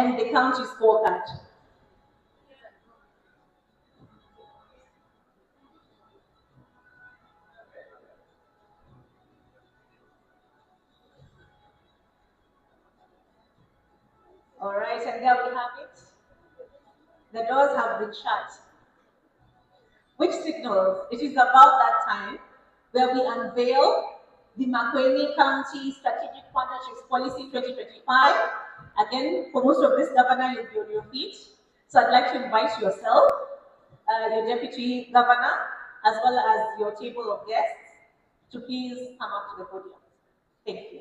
and the county scorecard. All right, and there we have it. The doors have been shut, which signals it is about that time where we unveil the Makueni County Strategic Partnerships Policy 2025. Again, for most of this, Governor, you'll be on your feet. So I'd like to invite yourself, your Deputy Governor, as well as your table of guests, to please come up to the podium. Thank you.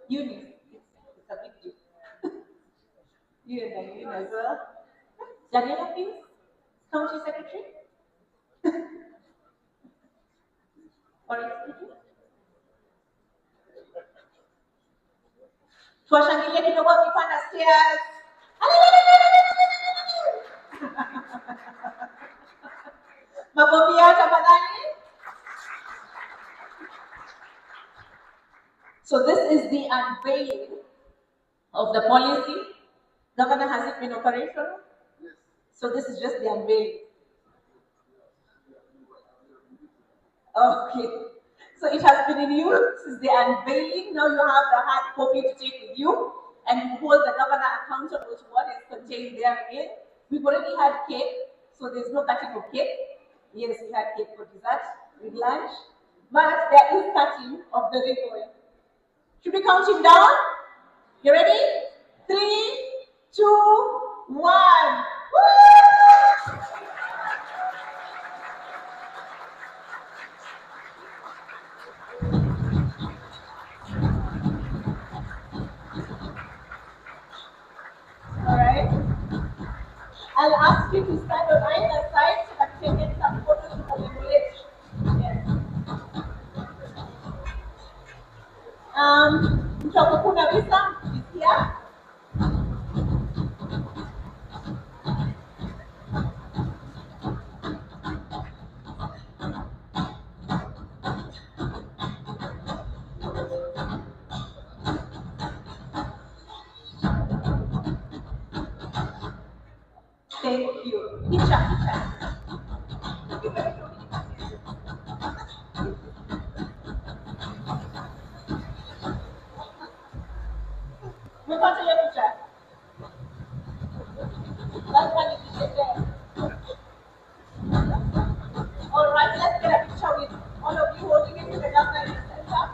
Eunice, it's a big deal. You and Daniela as well. Daniela, please. County Secretary. Or Executive. Tuwashangilie kidogo ukipanda stairs. Makofi yao tafadhali. So this is the unveiling of the policy. Governor, has it been operational? Yes. So this is just the unveiling. Okay. So it has been in use since the unveiling. Now you have the hard copy to take with you and you hold the governor accountable to what is contained therein. We've already had cake, so there's no cutting of cake. Yes, we had cake for dessert with lunch, but there is cutting of the ribbon. Should we count him down? You ready? 3, 2, 1. Woo! All right. I'll ask you to stand on either side so that we can get some photos to commemorate. Yes. Mchokokuna Visa is here. Thank you. Picture. Look onto your picture. That's one you there. All right, let's get a picture with all of you holding it to the governor in the center.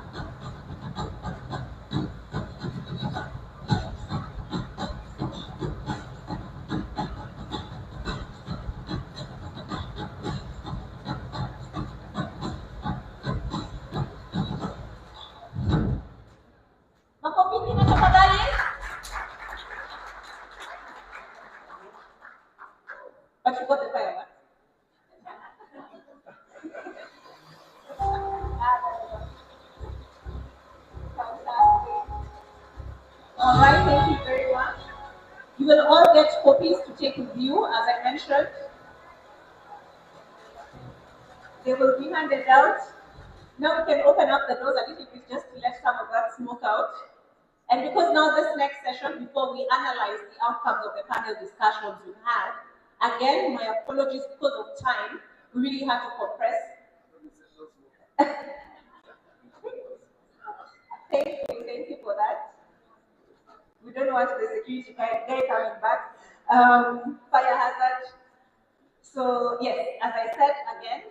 Makofi na tafadhali. But you got the fireworks. All right, thank you very much. You will all get copies to take with you, as I mentioned. They will be handed out. Now we can open up the doors a little bit just to let some of that smoke out. And because now this next session, before we analyze the outcomes of the panel discussions we had, again, my apologies because of time, we really had to compress. Thank you for that. We don't want the security guy coming back. Fire hazard. So yes, as I said again,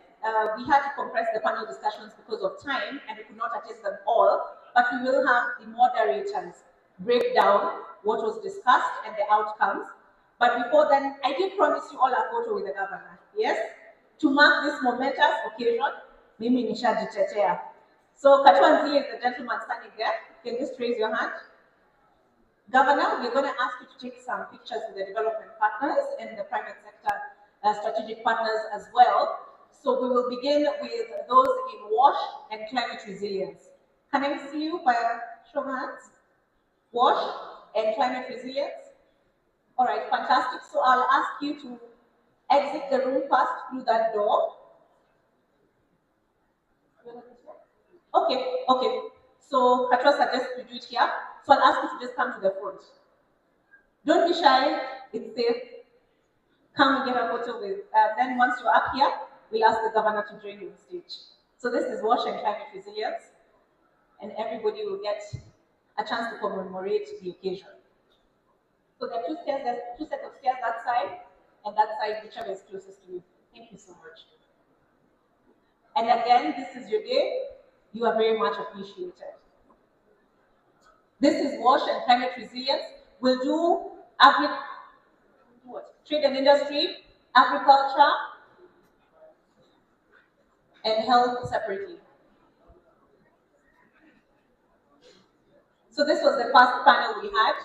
we had to compress the panel discussions because of time and we could not attend them all, but we will have the moderators break down what was discussed and the outcomes. But before then, I did promise you all a photo with the governor, yes? To mark this momentous occasion, mimi nishajitetea. So Katwanzi is the gentleman standing there. You can just raise your hand. Governor, we're going to ask you to take some pictures with the development partners and the private sector strategic partners as well. So we will begin with those in WASH and climate resilience. Can I see you by a show of hands? WASH and climate resilience. All right, fantastic. So I'll ask you to exit the room first through that door. Okay. So Katwa suggests we do it here. So I'll ask you to just come to the front. Don't be shy, it's safe. Come and get a photo with. Then once you're up here, we'll ask the governor to join you on stage. So this is Wash and Climate Resilience, and everybody will get a chance to commemorate the occasion. So there are two stairs, there's two sets of stairs that side, and that side, whichever is closest to you. Thank you so much. And again, this is your day. You are very much appreciated. This is Wash and Climate Resilience. We'll do trade and industry, agriculture, and health separately. So this was the first panel we had.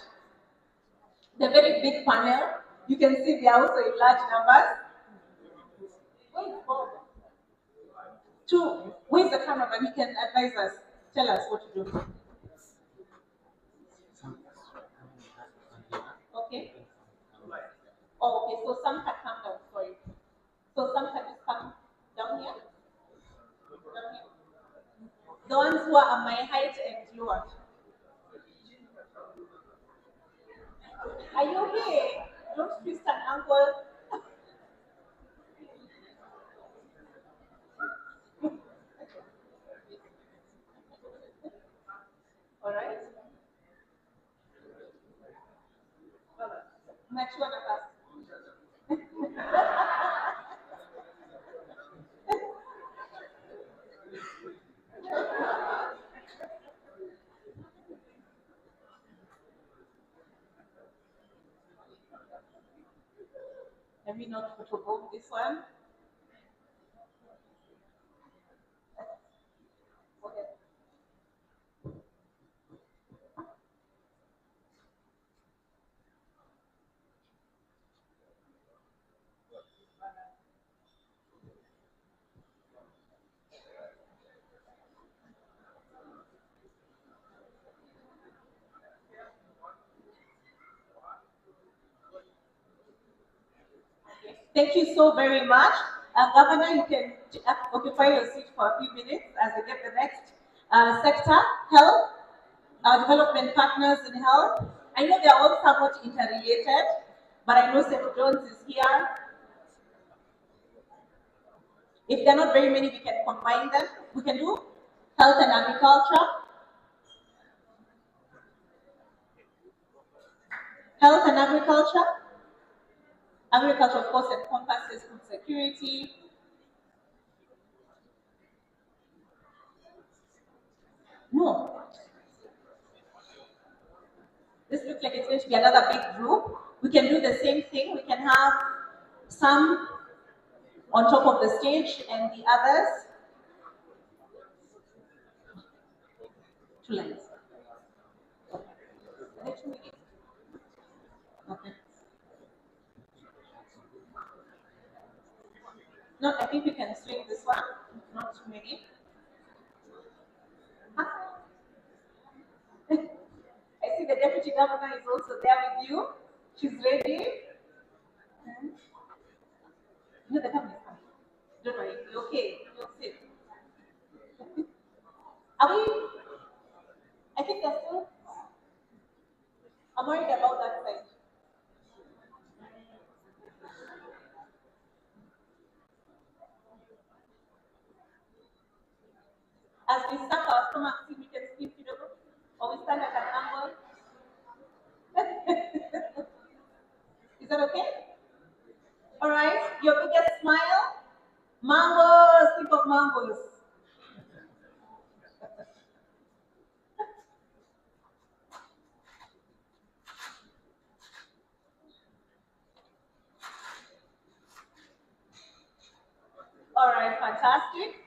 The very big panel. You can see they are also in large numbers. Where's the cameraman? He can advise us, tell us what to do. Okay. Oh, okay, so some can come down, sorry. So some can just come down here. Down here. The ones who are at my height and lower. Are you okay? Don't twist an ankle. All right. Match one of us. Let me not photobook this one. Okay. Thank you so very much. Governor, you can occupy your seat for a few minutes as I get the next sector, health, development partners in health. I know they are all somewhat interrelated, but I know St. John's is here. If there are not very many, we can combine them. We can do health and agriculture. Health and agriculture. Agriculture, of course, encompasses food security. No. This looks like it's going to be another big group. We can do the same thing. We can have some on top of the stage and the others. 2 lines. Okay. No, I think we can swing this one. Not too many. Huh? I see the deputy governor is also there with you. She's ready. No, the governor is coming. Don't worry, you're okay. You're safe. Are we? I think they're still. I'm worried about that side. As we stack our stomach, see we can sleep, or we stand at an angle. Is that okay? All right. Your biggest smile? Mangoes. Think of mangoes. All right. Fantastic.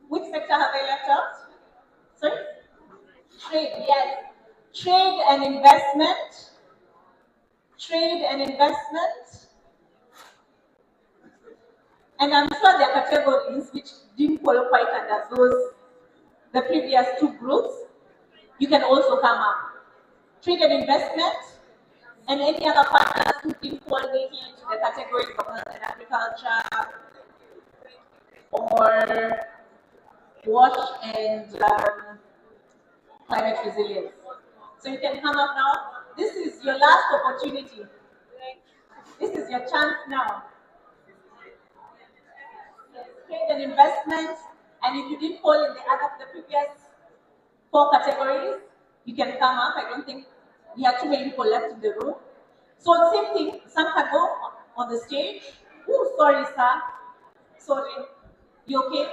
Which sector have I left out? Sorry? Trade. Yes. Trade and investment. Trade and investment. And I'm sure there are categories which didn't qualify under those, the previous 2 groups. You can also come up. Trade and investment, and any other partners who didn't fall into the categories of health and agriculture, or wash and climate resilience. So you can come up now. This is your last opportunity. This is your chance now. Trade and investment, and if you didn't fall in the previous 4 categories, you can come up. I don't think we have too many people left in the room. So same thing, some can go on the stage. Oh, sorry, sir. Sorry. You okay?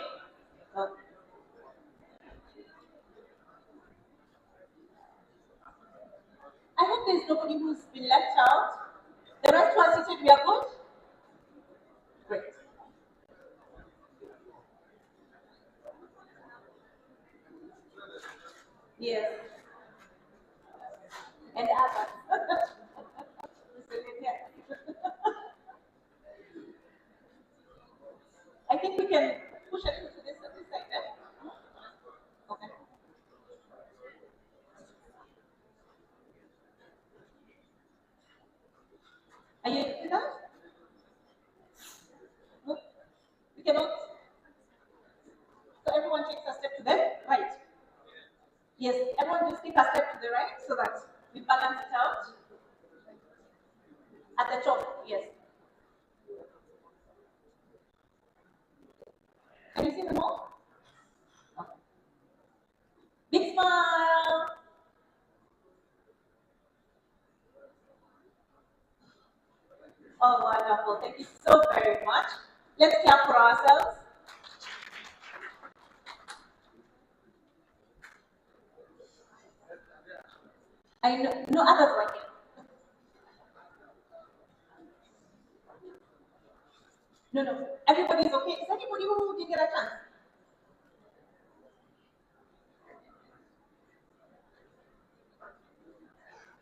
I hope there's nobody who's been left out. The rest was seated, we are good? Great. Yes. And others. I think we can push it to this side. Okay. Are you with that? No? We cannot. So everyone takes a step to the right. Yes, everyone just take a step to the right so that we balance it out. At the top, yes. Can you see them all? Okay. Big smile. Oh, wonderful. Thank you so very much. Let's clap for ourselves. I know, no others were here. No, no. Everybody's okay. Is anybody who didn't get a chance?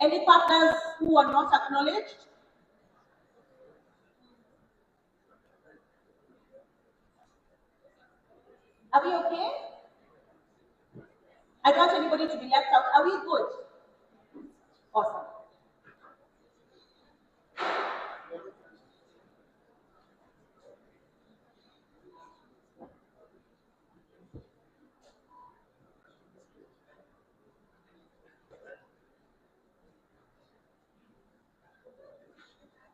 Any partners who are not acknowledged? Are we okay? I don't want anybody to be left out. Are we good? Awesome.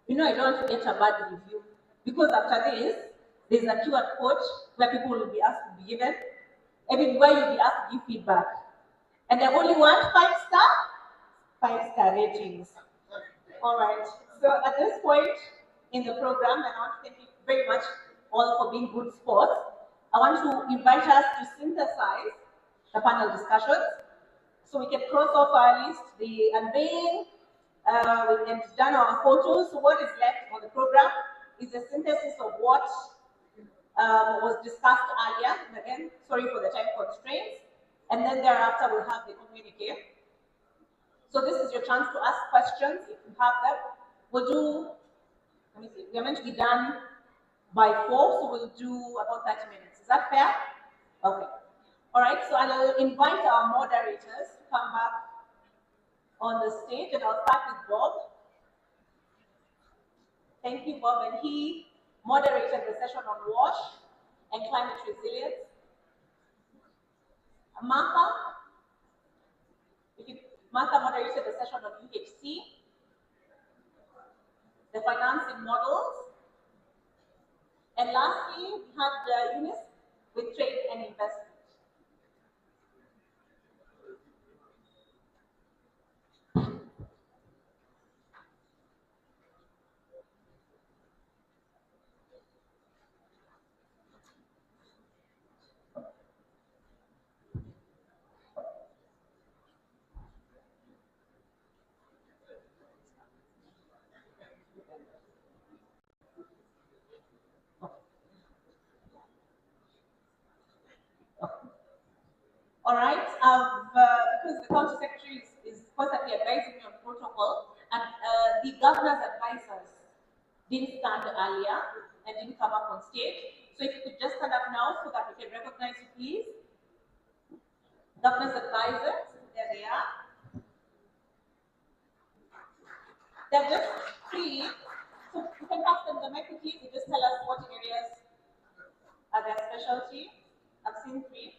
You know, I don't want to get a bad review because after this, there's a QR code where people will be asked to be given, everywhere you'll be asked to give feedback. And I only want 5-star ratings. All right. So at this point in the program, and I want to thank you very much all for being good sports. I want to invite us to synthesize the panel discussions so we can cross off our list the unveiling, and done our photos. So what is left on the program is a synthesis of what was discussed earlier. And again, sorry for the time constraints. And then thereafter, we'll have the communique. So this is your chance to ask questions if you have them. We'll do, let me see, we are meant to be done by 4, so we'll do about 30 minutes. Is that fair? Okay. All right, so I'll invite our moderators to come back on the stage, and I'll start with Bob. Thank you, Bob, and he moderated the session on WASH and climate resilience. Martha moderated the session on UHC, the financing models, and lastly, we had Eunice with trade and investment. All right, because the county secretary is constantly advising me on protocol, and the governor's advisors didn't stand earlier and didn't come up on stage. So if you could just stand up now so that we can recognize you, please. Governor's advisors, there they are. They're just free. So you can pass them the mic, please. You just tell us what areas are their specialty. I've seen 3.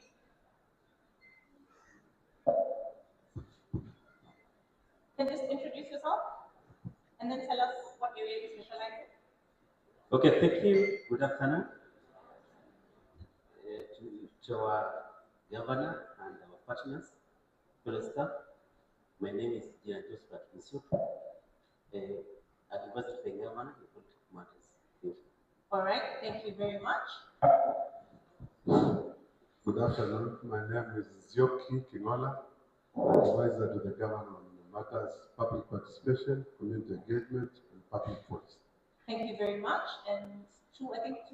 and then tell us what area you specialize in. Okay, thank you. Good afternoon to our governor and our partners, fellow staff. My name is Dean Josephat Misuk, advisor to the governor in political matters. Thank you. All right, thank you very much. Good afternoon. My name is Zioki Kingola, advisor to the governor on matters public participation, community engagement, and public policy. Thank you very much. And the two ladies.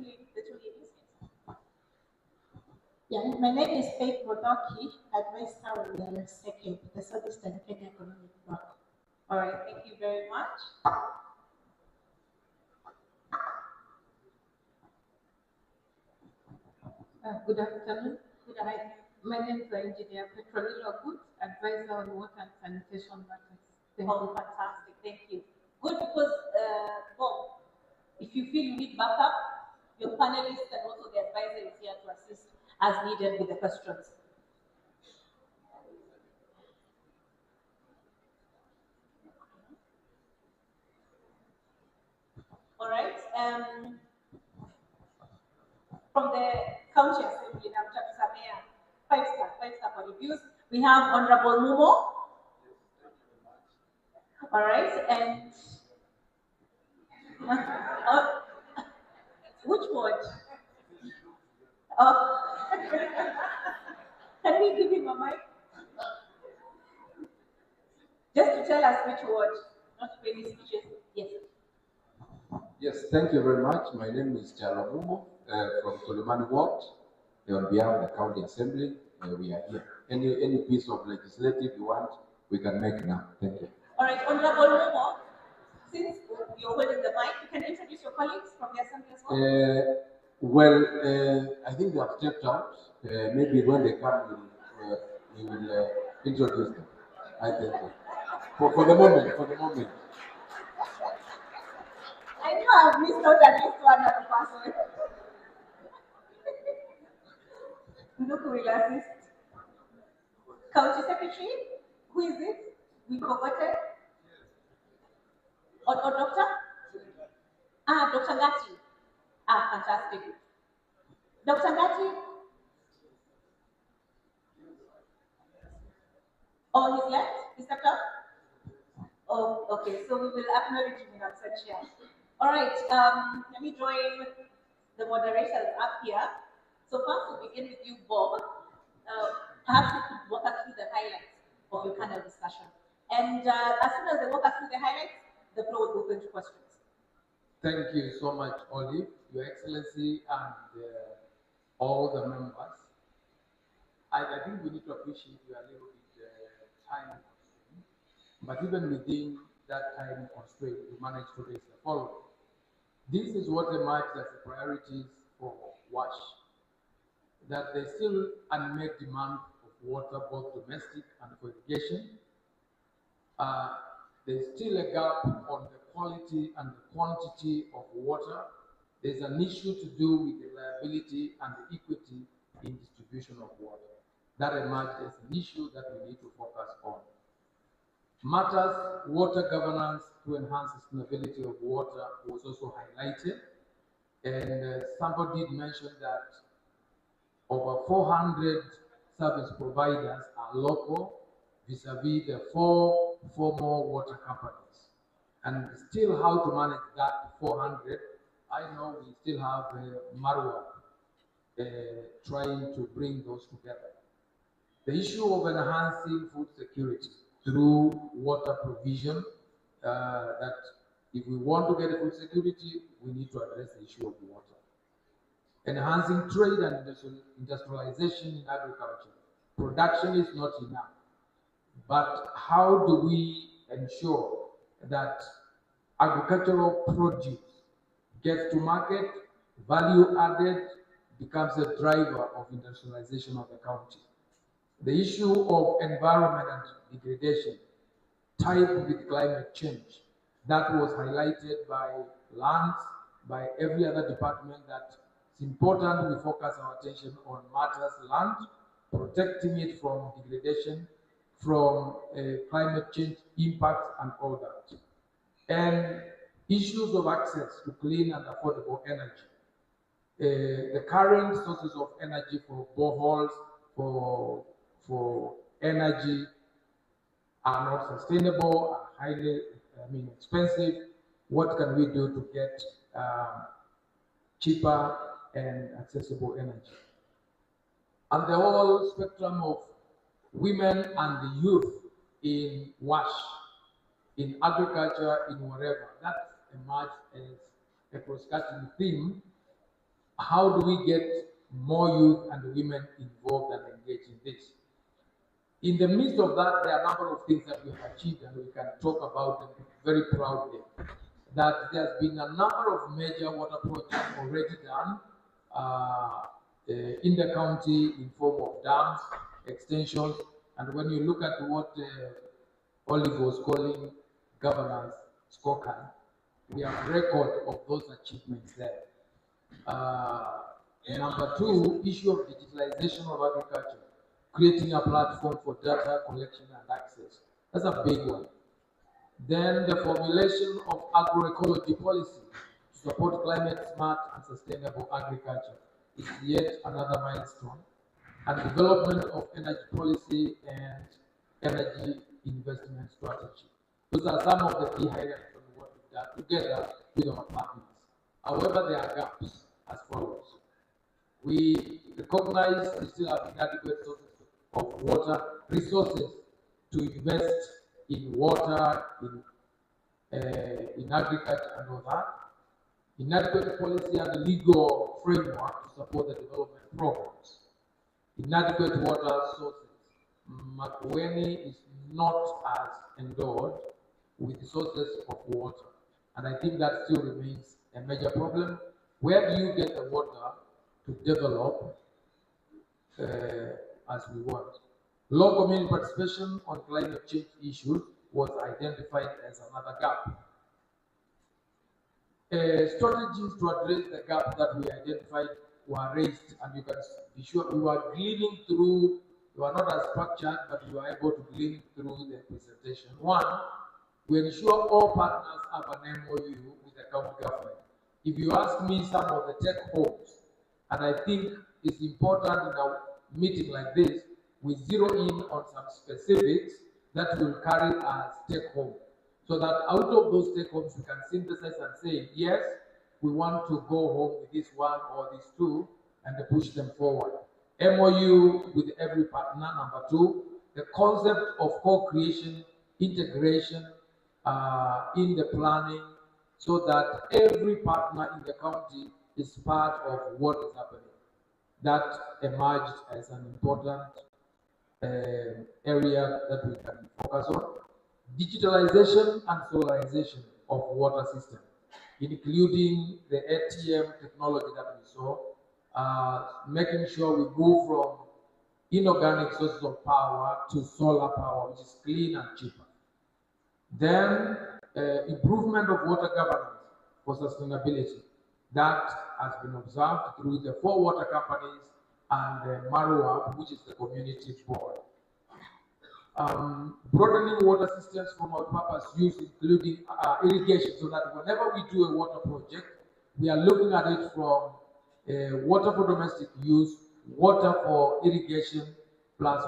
Yeah, my name is Faith Bodoki, advisor on the SECEP, the Southeastern Kenya Economic Bank. All right, thank you very much. Good afternoon. My name is Engineer Petrolilo Good, advisor on water and sanitation matters. Thank you. Fantastic. Thank you. Good, because Bob, if you feel you need backup, your panelists and also the advisor is here to assist as needed with the questions. All right. From the County Assembly, now Chapter Samea, 5-star for reviews. We have Honorable Mumo. All right, and which word? Can we give him a mic? Just to tell us which word, not any speeches. Yes. Yes, thank you very much. My name is Chalamumo from Solomani Ward. On behalf of the County Assembly, we are here. Any piece of legislative you want, we can make now. Thank you. All right, Honorable Momo, since you're holding the mic, you can introduce your colleagues from the Assembly as well. I think they have stepped out. Maybe when they come, we will introduce them. I think so. For the moment. I know I've missed out at least one other person. Look who will assist. County Secretary, who is it? We forgotten. Or Doctor? Dr. Gatti. Fantastic. Dr. Gatti? Oh, he's left? He stepped up? Oh, okay. So we will acknowledge him in absentia. All right. Let me join the moderators up here. So first we'll begin with you, Bob. Perhaps you could walk us through the highlights of your panel discussion. And as soon as they walk us through the highlights, the floor will be open to questions. Thank you so much, Olive, Your Excellency, and all the members. I think we need to appreciate you a little bit time constraint, but even within that time constraint, we managed to raise the following. This is what emerged as the priorities for WASH, that there's still unmet demand of water, both domestic and for irrigation. There's still a gap on the quality and the quantity of water. There's an issue to do with the reliability and the equity in distribution of water. That emerged as an issue that we need to focus on. Matters water governance to enhance sustainability of water was also highlighted. And somebody did mention that over 400 service providers are local vis-a-vis the four more water companies. And still how to manage that 400, I know we still have Marwa trying to bring those together. The issue of enhancing food security through water provision, that if we want to get food security, we need to address the issue of water. Enhancing trade and industrialization in agriculture. Production is not enough. But how do we ensure that agricultural produce gets to market, value added, becomes a driver of industrialization of the county? The issue of environment and degradation tied with climate change, that was highlighted by lands, by every other department, that it's important we focus our attention on matters land, protecting it from degradation, from climate change impacts and all that. and issues of access to clean and affordable energy. The current sources of energy for boreholes, for energy are not sustainable, are highly, expensive. What can we do to get cheaper and accessible energy? And the whole spectrum of women and the youth in WASH, in agriculture, in whatever, that emerged as a cross-cutting theme. How do we get more youth and women involved and engaged in this? In the midst of that, there are a number of things that we have achieved, and we can talk about them very proudly. That there's been a number of major water projects already done in the county in form of dams, extensions, and when you look at what Olive was calling governance scorecard, we have record of those achievements there. Number two, issue of digitalization of agriculture, creating a platform for data collection and access. That's a big one. Then the formulation of agroecology policy to support climate smart and sustainable agriculture is yet another milestone. And development of energy policy and energy investment strategy. Those are some of the key highlights of what we've done together with our partners. However, there are gaps as follows. We recognize we still have inadequate sources of water, resources to invest in water, in agriculture and all that. Inadequate policy and legal framework to support the development programs. Inadequate water sources. Makueni is not as endowed with sources of water. And I think that still remains a major problem. Where do you get the water to develop as we want? Low community participation on climate change issues was identified as another gap. Strategies to address the gap that we identified were raised, and you can be sure we were gleaning through, we were not as structured, but we were able to glean through the presentation. One, we ensure all partners have an MOU with the county government. If you ask me some of the take homes, and I think it's important in a meeting like this, we zero in on some specifics that will carry as take home. So that out of those take homes, we can synthesize and say, yes, we want to go home with this one or these two, and push them forward. MOU with every partner. Number two, the concept of co-creation, integration in the planning, so that every partner in the county is part of what is happening. That emerged as an important area that we can focus on. Digitalization and solarization of water system, including the ATM technology that we saw, making sure we move from inorganic sources of power to solar power, which is clean and cheaper. Then improvement of water governance for sustainability. That has been observed through the 4 water companies and the MARUAB, which is the community board. Broadening water systems for multi-purpose use, including irrigation, so that whenever we do a water project, we are looking at it from water for domestic use, water for irrigation, plus.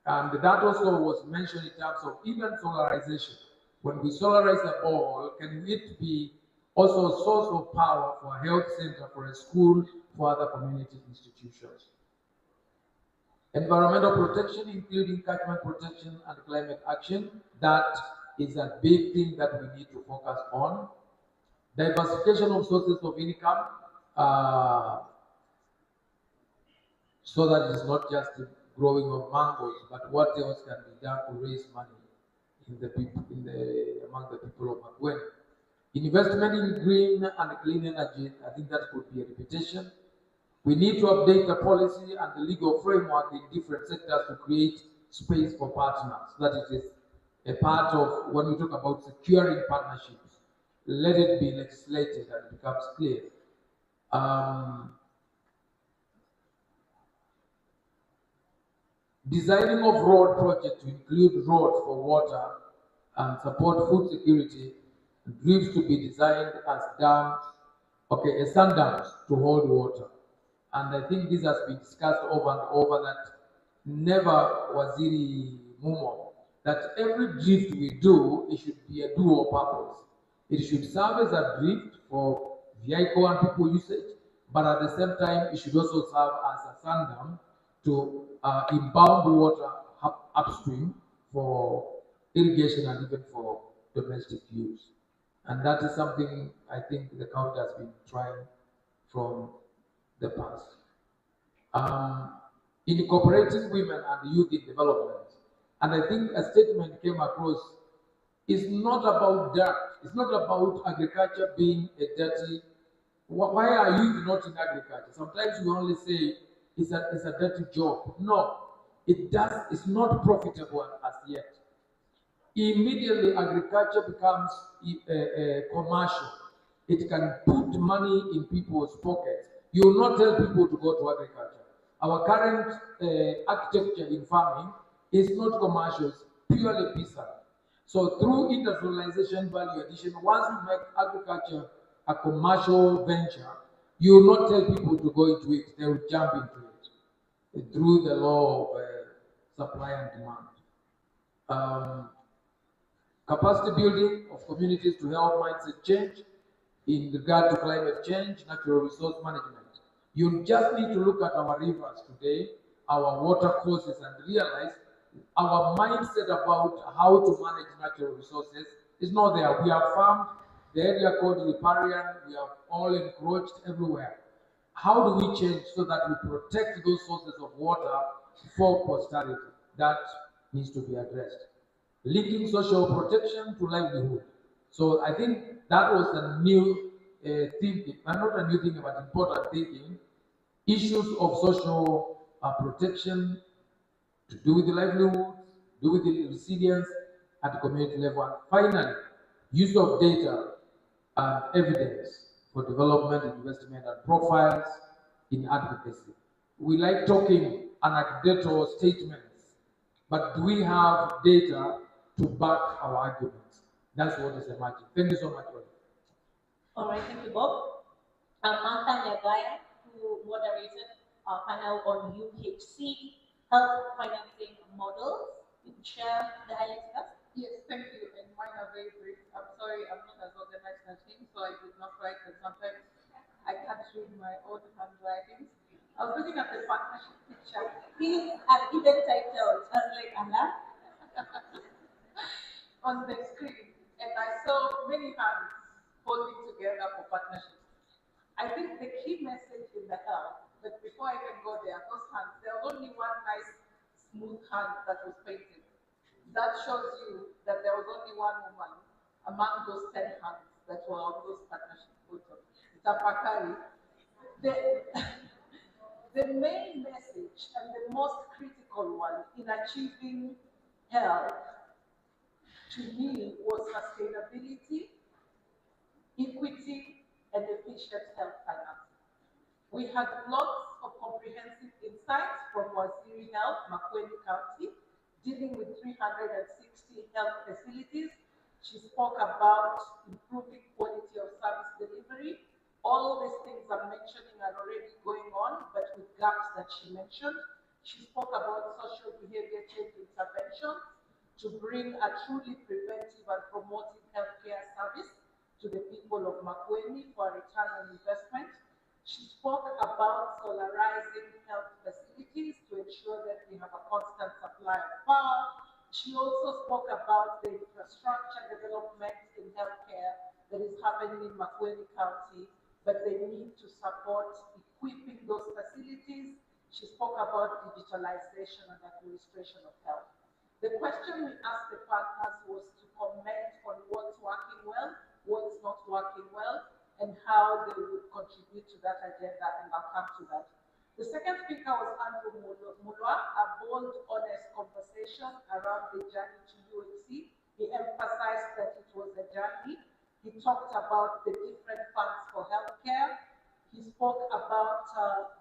And that also was mentioned in terms of even solarization. When we solarize a borehole, can it be also a source of power for a health center, for a school, for other community institutions? Environmental protection, including catchment protection and climate action, that is a big thing that we need to focus on. Diversification of sources of income, so that it's not just the growing of mangoes, but what else can be done to raise money in the people, among the people of Makueni. Investment in green and clean energy, I think that could be a repetition. We need to update the policy and the legal framework in different sectors to create space for partners. That it is a part of when we talk about securing partnerships. Let it be legislated and it becomes clear. Designing of road projects to include roads for water and support food security, drifts to be designed as dams, okay, as sand dams to hold water. And I think this has been discussed over and over that never Waziri Mumo, that every drift we do, it should be a dual purpose. It should serve as a drift for vehicle and people usage, but at the same time, it should also serve as a sand dam to inbound water upstream for irrigation and even for domestic use. And that is something I think the county has been trying from the past. Incorporating women and youth in development. And I think a statement came across, it's not about that. It's not about agriculture being a dirty. Why are youth not in agriculture? Sometimes we only say it's a dirty job. No, it's not profitable as yet. Immediately agriculture becomes commercial. It can put money in people's pockets. You will not tell people to go to agriculture. Our current architecture in farming is not commercial, it's purely peasant. So through industrialization, value addition, once you make agriculture a commercial venture, you will not tell people to go into it, they will jump into it through the law of supply and demand. Capacity building of communities to help mindset change in regard to climate change, natural resource management. You just need to look at our rivers today, our water courses, and realize our mindset about how to manage natural resources is not there. We have farmed the area called riparian, we have all encroached everywhere. How do we change so that we protect those sources of water for posterity? That needs to be addressed. Linking social protection to livelihood. So I think that was a new thinking, not a new thinking, but important thinking. Issues of social protection to do with the livelihood, do with the resilience at the community level. And finally, use of data and evidence for development, investment, and profiles in advocacy. We like talking anecdotal statements, but do we have data to back our arguments? That's what is emerging. Thank you so much, Oli. All right, thank you, Bob. Martha Nyagaya, who moderated our panel on UHC health financing models. You can share the highlights with us. Yes, thank you. And mine are very brief. I'm sorry, I'm not as organized as him, so I did not write, and sometimes I can't read my own handwriting. I was looking at the partnership picture. Please, I've given title, Translate Allah. On the screen, and I saw many hands holding together for partnership. I think the key message in the help, but before I even go there, those hands, there was only one nice smooth hand that was painted. That shows you that there was only one woman among those 10 hands that were on those partnership photos. Tapakari. The, the main message and the most critical one in achieving health to me was sustainability, equity, and efficient health finance. We had lots of comprehensive insights from Waziri Health, Makueni County, dealing with 360 health facilities. She spoke about improving quality of service delivery. All these things I'm mentioning are already going on, but with gaps that she mentioned. She spoke about social behavior change interventions to bring a truly preventive and promoting healthcare service to the people of Makueni for a return on investment. She spoke about solarizing health facilities to ensure that we have a constant supply of power. She also spoke about the infrastructure development in healthcare that is happening in Makueni County, but they need to support equipping those facilities. She spoke about digitalization and administration of health. The question we asked the partners was to comment on what's working well, what's not working well, and how they would contribute to that agenda, and I'll come to that. The second speaker was Andrew Mulwa, a bold, honest conversation around the journey to UHC. He emphasized that it was a journey. He talked about the different funds for healthcare. He spoke about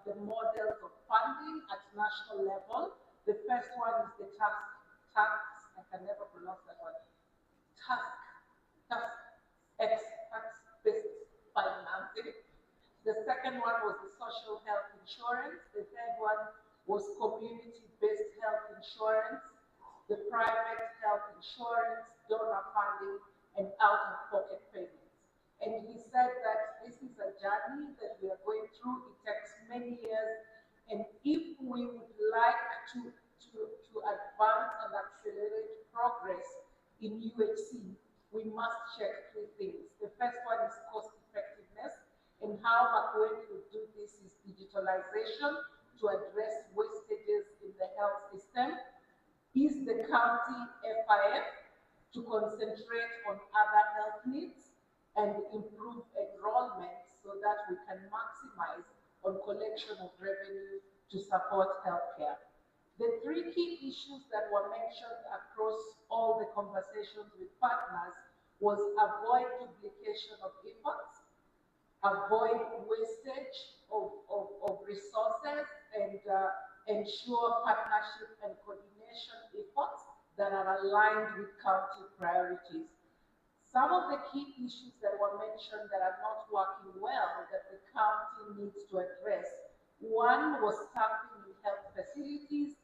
the models of funding at national level. The first one is the tax, I can never pronounce that one. tax-based financing. The second one was the social health insurance. The third one was community-based health insurance, the private health insurance, donor funding, and out-of-pocket payments. And he said that this is a journey that we are going through. It takes many years. And if we would like to advance and accelerate progress in UHC, we must check three things. The first one is cost effectiveness, and how Makueni will do this is digitalization to address wastages in the health system. Is the county FIF to concentrate on other health needs and improve enrollment so that we can maximize on collection of revenue to support healthcare. The three key issues that were mentioned across all the conversations with partners was avoid duplication of efforts, avoid wastage of resources, and ensure partnership and coordination efforts that are aligned with county priorities. Some of the key issues that were mentioned that are not working well that the county needs to address. One was staffing in health facilities.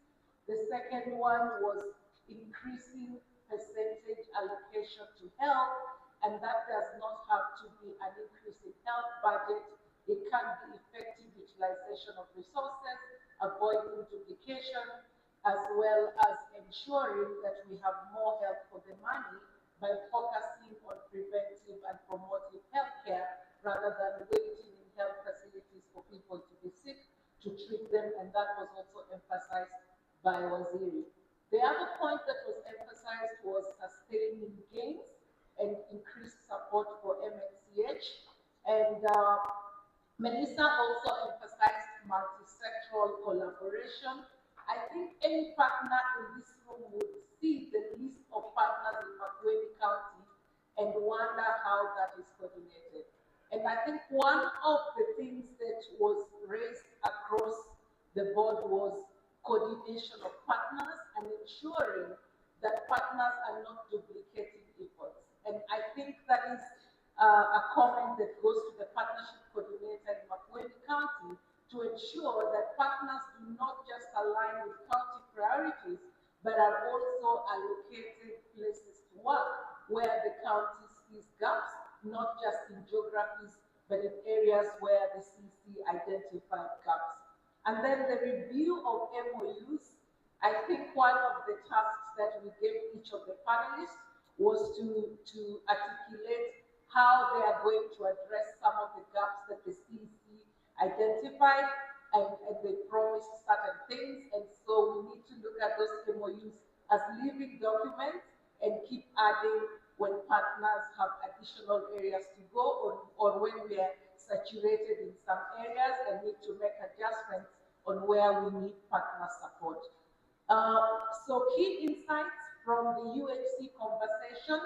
The second one was increasing percentage allocation to health, and that does not have to be an increase in health budget. It can be effective utilization of resources, avoiding duplication, as well as ensuring that we have more health for the money by focusing on preventive and promotive healthcare rather than waiting in health facilities for people to be sick to treat them, and that was also emphasized by Waziri. The other point that was emphasized was sustaining gains and increased support for MNCH. And Melissa also emphasized multi-sectoral collaboration. I think any partner in this room would see the list of partners in Makueni County and wonder how that is coordinated. And I think one of the things that was raised across the board was coordination of partners and ensuring that partners are not duplicating efforts. And I think that is a comment that goes to the partnership coordinator in Makueni County to ensure that partners do not just align with county priorities, but are also allocated places to work where the county sees gaps, not just in geographies, but in areas where the CC identified gaps. And then the review of MOUs. I think one of the tasks that we gave each of the panelists was to articulate how they are going to address some of the gaps that the CC identified, and they promised certain things, and so we need to look at those MOUs as living documents and keep adding when partners have additional areas to go, or when we are saturated in some areas and need to make adjustments on where we need partner support. So key insights from the UHC conversation: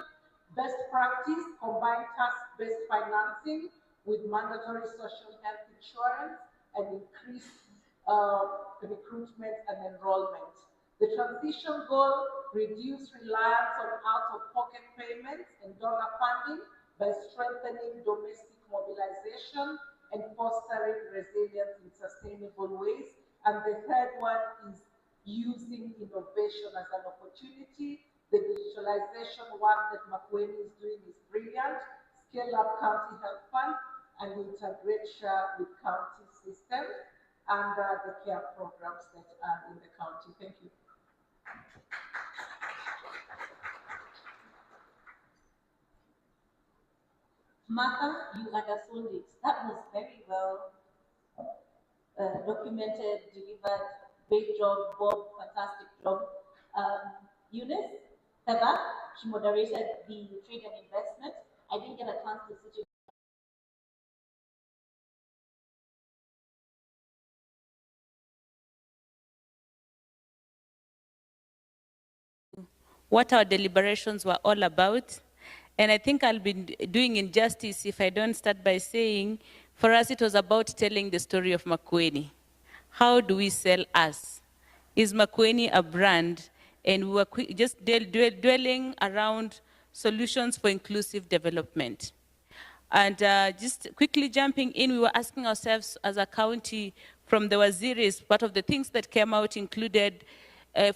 best practice, combined task-based financing with mandatory social health insurance and increased recruitment and enrollment. The transition goal: reduce reliance on out-of-pocket payments and donor funding by strengthening domestic mobilization and fostering resilience in sustainable ways. And the third one is using innovation as an opportunity. The digitalization work that Makueni is doing is brilliant. Scale up County Health Fund and integrate share with county systems and the care programs that are in the county. Thank you. Martha, you understood it. That was very well documented, delivered. Great job, Bob. Fantastic job. Eunice, Heather, she moderated the trade and investment. I didn't get a chance to sit in. What our deliberations were all about. And I think I'll be doing injustice if I don't start by saying, for us, it was about telling the story of Makueni. How do we sell us? Is Makueni a brand? And we were just dwelling around solutions for inclusive development. And just quickly jumping in, we were asking ourselves as a county from the Waziris, part of the things that came out included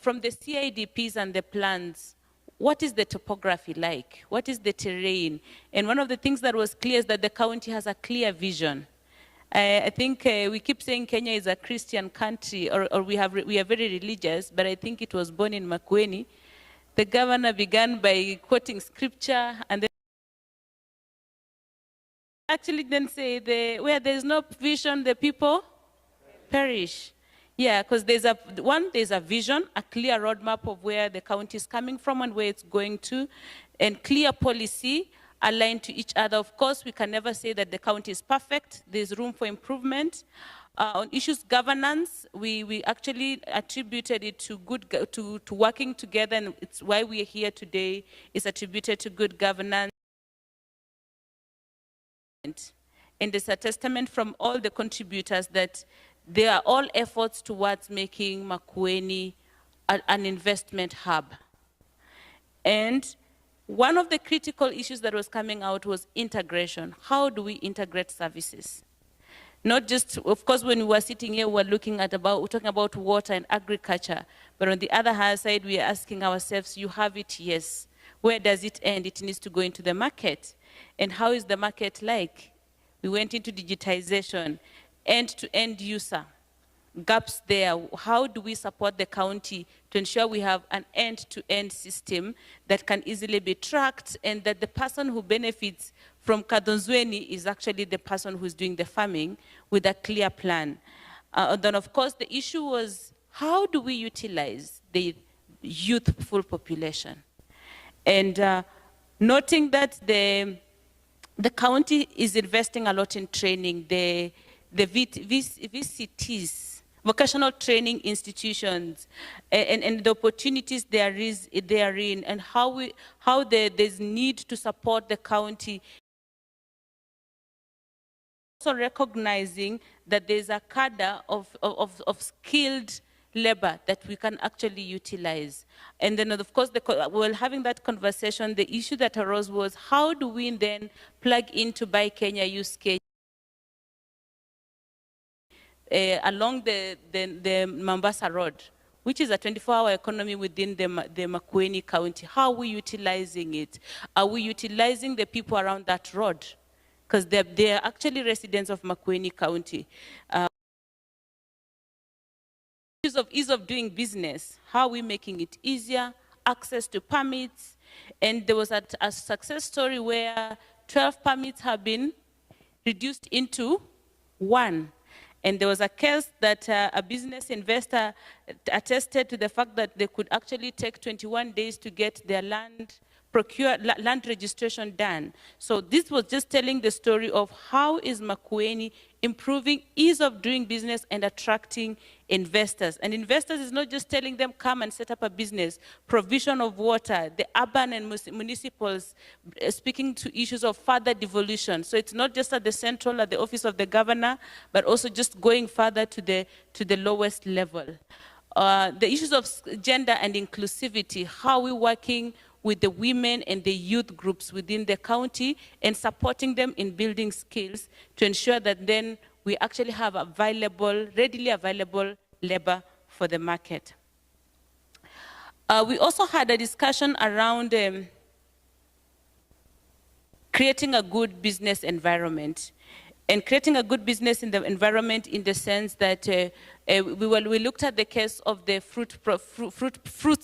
from the CIDPs and the plans, what is the topography like? What is the terrain? And one of the things that was clear is that the county has a clear vision. I think we keep saying Kenya is a Christian country, or we are very religious, but I think it was born in Makueni. The governor began by quoting scripture, and then actually then say, where there's no vision, the people perish. Yeah, because there's a vision, a clear roadmap of where the county is coming from and where it's going to, and clear policy aligned to each other. Of course, we can never say that the county is perfect. There's room for improvement. On issues governance, we actually attributed it to to working together, and it's why we are here today. It's attributed to good governance. And it's a testament from all the contributors that they are all efforts towards making Makueni an investment hub. And one of the critical issues that was coming out was integration. How do we integrate services? Not just, of course, when we were sitting here, we're talking about water and agriculture. But on the other hand side, we are asking ourselves, you have it, yes. Where does it end? It needs to go into the market. And how is the market like? We went into digitization, end-to-end user, gaps there. How do we support the county to ensure we have an end-to-end system that can easily be tracked, and that the person who benefits from Kadonzweni is actually the person who's doing the farming with a clear plan? Then, of course, the issue was, how do we utilize the youthful population? And noting that the county is investing a lot in training, the VCTs, vocational training institutions, and the opportunities therein, and how there's need to support the county. Also recognizing that there's a cadre of skilled labor that we can actually utilize. And then, of course, while having that conversation, the issue that arose was, how do we then plug into Buy Kenya use case along the Mombasa Road, which is a 24-hour economy within the Makueni County? How are we utilizing it? Are we utilizing the people around that road? Because they're actually residents of Makueni County. Of ease of doing business, how are we making it easier, access to permits? And there was a success story where 12 permits have been reduced into 1. And there was a case that a business investor attested to the fact that they could actually take 21 days to get their land registration done. So this was just telling the story of how is Makueni improving ease of doing business and attracting investors. And investors is not just telling them, come and set up a business, provision of water, the urban and municipals speaking to issues of further devolution. So it's not just at the central, at the office of the governor, but also just going further to the lowest level. The issues of gender and inclusivity, how are we working with the women and the youth groups within the county and supporting them in building skills to ensure that then we actually have readily available labor for the market. We also had a discussion around creating a good business environment. And creating a good business in the environment in the sense that we looked at the case of the fruits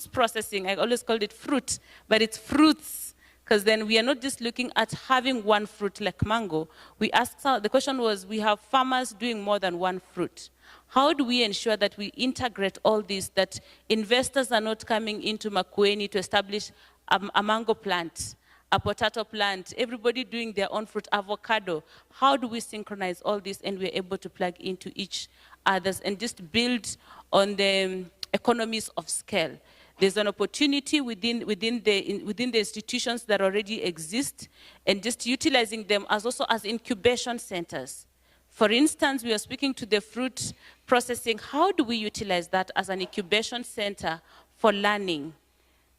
processing. I always called it fruit, but it's fruits, because then we are not just looking at having one fruit like mango. The question was, we have farmers doing more than one fruit. How do we ensure that we integrate all this, that investors are not coming into Makueni to establish a mango plant, a potato plant, everybody doing their own fruit, avocado? How do we synchronize all this and we're able to plug into each other's and just build on the economies of scale? There's an opportunity within the institutions that already exist, and just utilizing them also as incubation centers. For instance, we are speaking to the fruit processing. How do we utilize that as an incubation center for learning?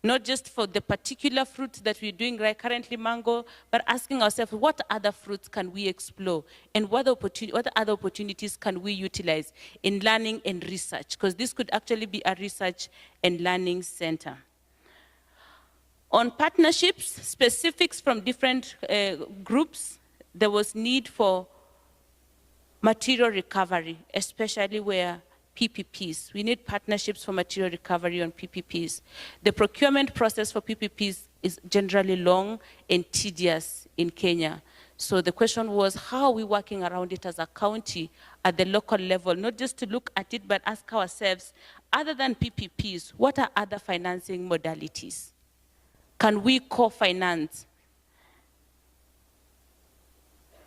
not just for the particular fruit that we're doing right currently, mango, but asking ourselves, what other fruits can we explore? And what other opportunities can we utilize in learning and research? Because this could actually be a research and learning center. On partnerships, specifics from different groups, there was need for material recovery, especially where PPPs. We need partnerships for material recovery on PPPs. The procurement process for PPPs is generally long and tedious in Kenya. So the question was, how are we working around it as a county at the local level, not just to look at it, but ask ourselves, other than PPPs, what are other financing modalities? Can we co-finance?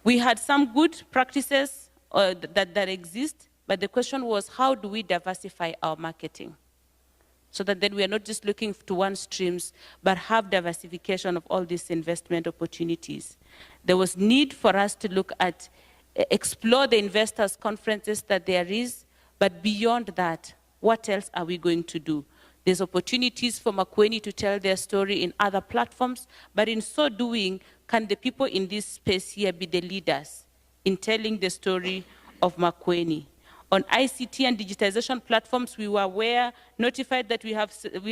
We had some good practices that exist, but the question was, how do we diversify our marketing? So that then we are not just looking to one streams, but have diversification of all these investment opportunities. There was need for us to look at, explore the investors' conferences that there is, but beyond that, what else are we going to do? There's opportunities for Makueni to tell their story in other platforms, but in so doing, can the people in this space here be the leaders in telling the story of Makueni? On ICT and digitization platforms, we were notified that we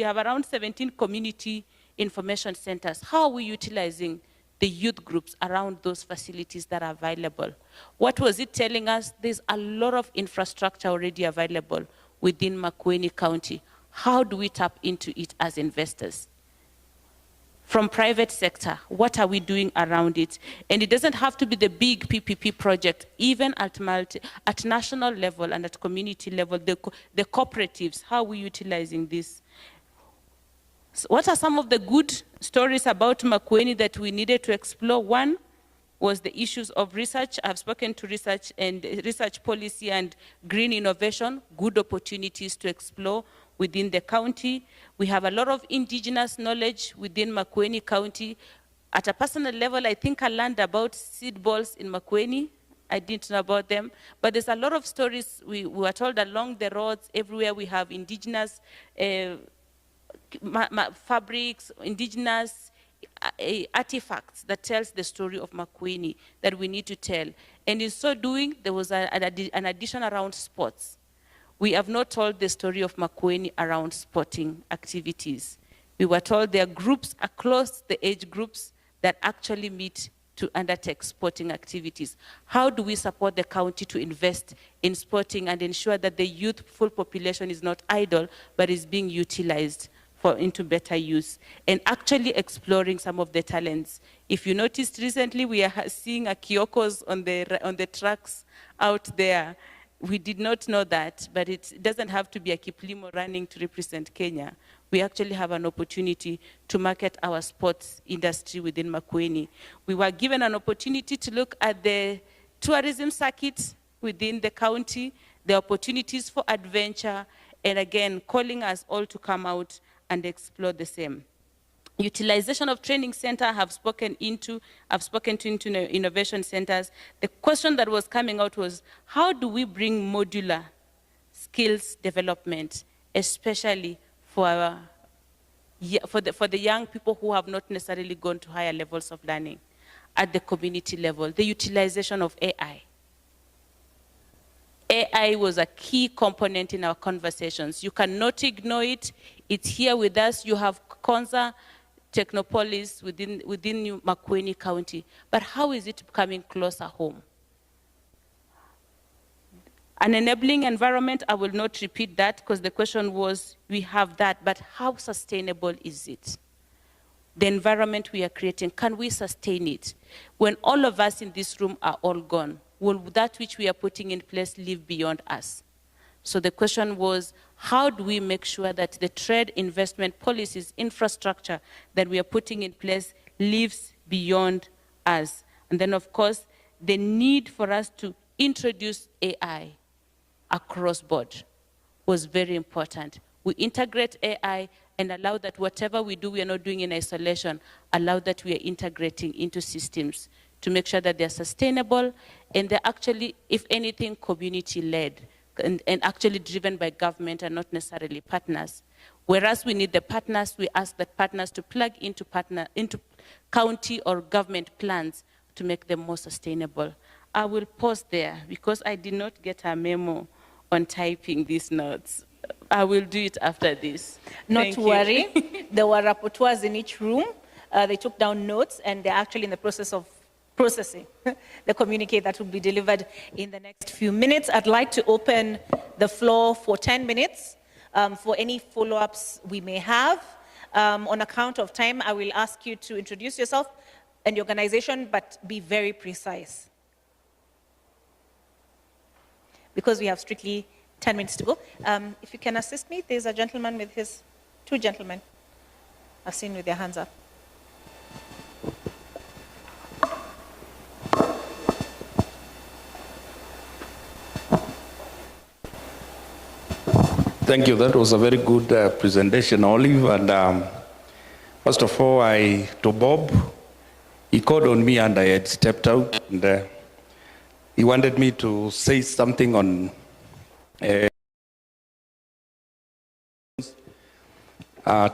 have around 17 community information centers. How are we utilizing the youth groups around those facilities that are available? What was it telling us? There's a lot of infrastructure already available within Makueni County. How do we tap into it as investors? From private sector, what are we doing around it? And it doesn't have to be the big PPP project, even at national level and at community level, the cooperatives, how are we utilizing this? So what are some of the good stories about Makueni that we needed to explore? One was the issues of research. I've spoken to research and research policy and green innovation, good opportunities to explore within the county. We have a lot of indigenous knowledge within Makueni County. At a personal level, I think I learned about seed balls in Makueni. I didn't know about them. But there's a lot of stories we were told along the roads. Everywhere we have indigenous fabrics, indigenous artifacts that tells the story of Makueni that we need to tell. And in so doing, there was an addition around sports. We have not told the story of Makueni around sporting activities. We were told there are groups across the age groups that actually meet to undertake sporting activities. How do we support the county to invest in sporting and ensure that the youthful population is not idle, but is being utilized into better use, and actually exploring some of the talents? If you noticed recently, we are seeing a Kyokos on the trucks out there. We did not know that, but it doesn't have to be a Kiplimo running to represent Kenya. We actually have an opportunity to market our sports industry within Makueni. We were given an opportunity to look at the tourism circuit within the county, the opportunities for adventure, and again, calling us all to come out and explore the same. Utilization of training center, I've spoken to innovation centers. The question that was coming out was, how do we bring modular skills development, especially for the young people who have not necessarily gone to higher levels of learning at the community level? The utilization of AI. AI was a key component in our conversations. You cannot ignore it. It's here with us. You have Konza Technopolis within Makueni County. But how is it coming closer home? An enabling environment, I will not repeat that because the question was, we have that, but how sustainable is it? The environment we are creating, can we sustain it? When all of us in this room are all gone, will that which we are putting in place live beyond us? So the question was, how do we make sure that the trade investment policies, infrastructure that we are putting in place lives beyond us? And then, of course, the need for us to introduce AI across board was very important. We integrate AI and allow that whatever we do, we are not doing in isolation, allow that we are integrating into systems to make sure that they're sustainable and they're actually, if anything, community-led and actually driven by government and not necessarily partners. Whereas we need the partners, we ask that partners to plug into county or government plans to make them more sustainable. I will pause there because I did not get a memo on typing these notes. I will do it after this. Not Thank to you. worry. There were rapporteurs in each room. They took down notes, and they're actually in the process of processing the communique that will be delivered in the next few minutes. I'd like to open the floor for 10 minutes for any follow-ups we may have. On account of time, I will ask you to introduce yourself and your organization, but be very precise, because we have strictly 10 minutes to go. If you can assist me, there's a gentleman with his, two gentlemen I've seen with their hands up. Thank you. That was a very good presentation, Olive. And first of all, to Bob, he called on me and I had stepped out. And he wanted me to say something on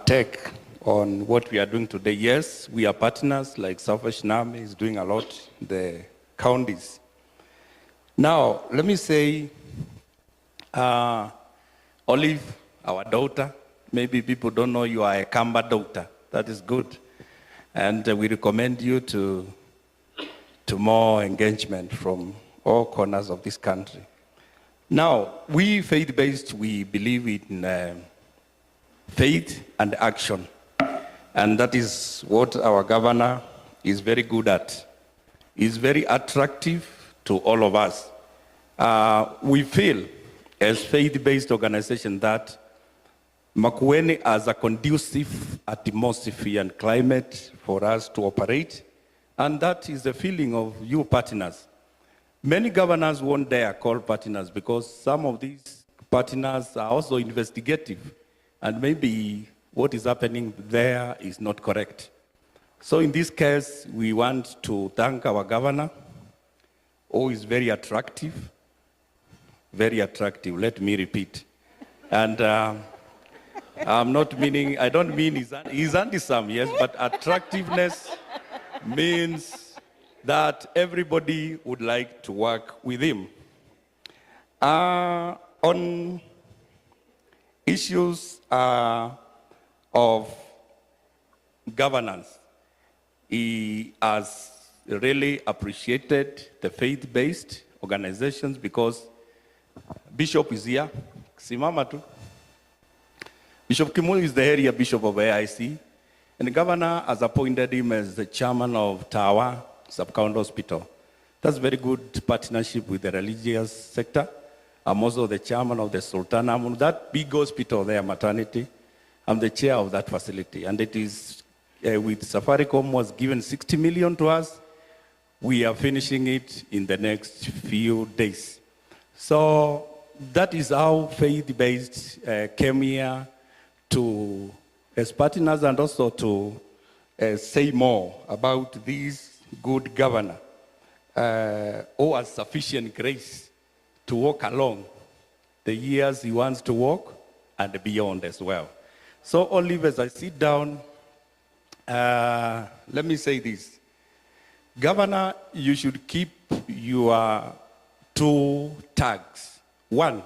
tech, on what we are doing today. Yes, we are partners, like Salvation Army is doing a lot in the counties. Now, let me say, Olive, our daughter, maybe people don't know you are a Kamba daughter. That is good. And we recommend you to more engagement from all corners of this country. Now, we faith-based, we believe in faith and action. And that is what our governor is very good at. He's very attractive to all of us. We feel, as faith-based organization, that Makueni has a conducive atmosphere and climate for us to operate, and that is the feeling of you partners. Many governors won't dare call partners because some of these partners are also investigative, and maybe what is happening there is not correct. So in this case, we want to thank our governor, who is very attractive, let me repeat. And I'm not meaning, I don't mean he's handsome, yes, but attractiveness means that everybody would like to work with him. On issues of governance, he has really appreciated the faith-based organizations because Bishop is here. Simama tu. Bishop Kimu is the area bishop of AIC, and the governor has appointed him as the chairman of Tawa Sub-County Hospital. That's very good partnership with the religious sector. I'm also the chairman of the Sultana, that big hospital there, maternity. I'm the chair of that facility, and it is with Safaricom was given 60 million to us. We are finishing it in the next few days. So that is how faith-based came here to, as partners, and also to say more about this good governor who has sufficient grace to walk along the years he wants to walk and beyond as well. So, Olive, as I sit down, let me say this. Governor, you should keep your two tags. One,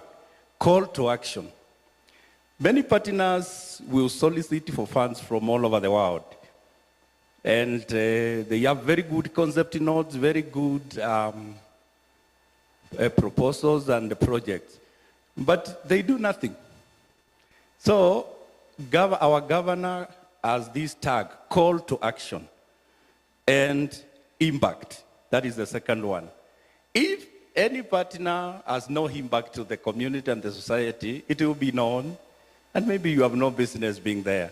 call to action. Many partners will solicit for funds from all over the world. And they have very good concept notes, very good proposals and projects. But they do nothing. So our governor has this tag, call to action, and impact. That is the second one. If any partner has no impact to the community and the society, it will be known, and maybe you have no business being there.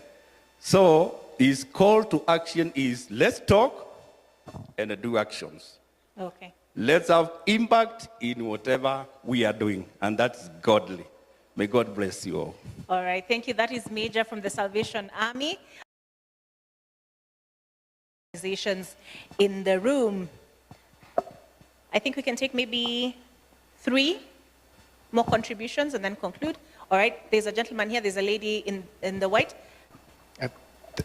So his call to action is, let's talk and do actions. Okay. Let's have impact in whatever we are doing, and that's godly. May God bless you all. All right, thank you. That is Major from the Salvation Army. Organizations in the room. I think we can take maybe 3 more contributions and then conclude. All right, there's a gentleman here, there's a lady in the white.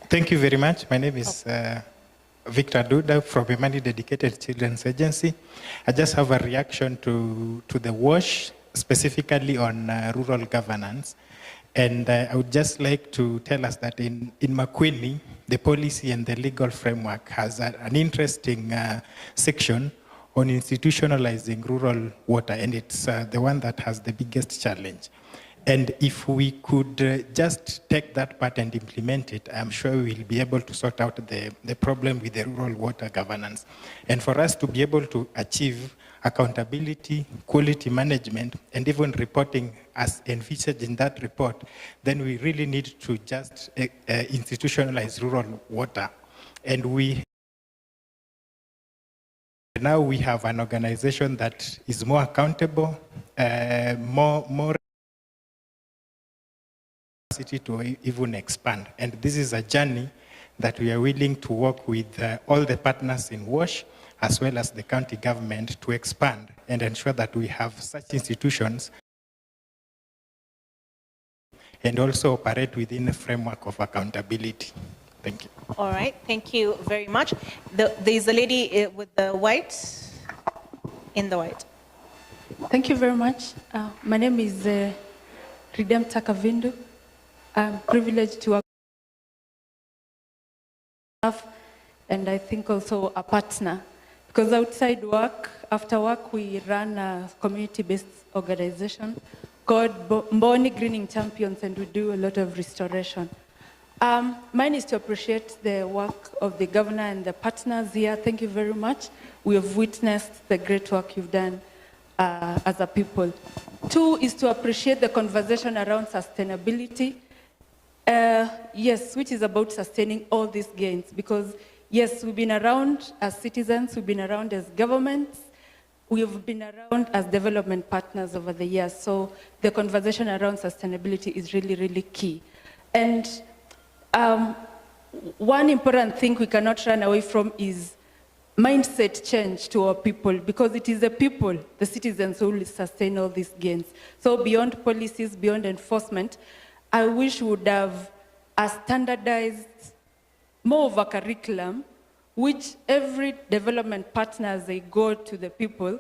Thank you very much. My name is Victor Duda from Imani Dedicated Children's Agency. I just have a reaction to the WASH, specifically on rural governance. And I would just like to tell us that in Makueni, the policy and the legal framework has an interesting section on institutionalizing rural water, and it's the one that has the biggest challenge. And if we could just take that part and implement it, I'm sure we'll be able to sort out the problem with the rural water governance. And for us to be able to achieve accountability, quality management, and even reporting as envisaged in that report, then we really need to just institutionalize rural water. And now we have an organization that is more accountable, more capacity to even expand. And this is a journey that we are willing to work with all the partners in WASH, as well as the county government, to expand and ensure that we have such institutions and also operate within a framework of accountability. Thank you. All right, thank you very much. There's a lady with the white, in the white. Thank you very much. My name is Redempta Kavindu. I'm privileged to work with staff, and I think also a partner. Because outside work, after work, we run a community-based organization called Mboni Greening Champions, and we do a lot of restoration. Mine is to appreciate the work of the governor and the partners here. Thank you very much. We have witnessed the great work you've done as a people. Two is to appreciate the conversation around sustainability. Yes, which is about sustaining all these gains, because yes, we've been around as citizens, we've been around as governments, we've been around as development partners over the years. So the conversation around sustainability is really, really key. And one important thing we cannot run away from is mindset change to our people, because it is the people, the citizens, who will sustain all these gains. So beyond policies, beyond enforcement, I wish we would have a standardized, more of a curriculum, which every development partner, as they go to the people,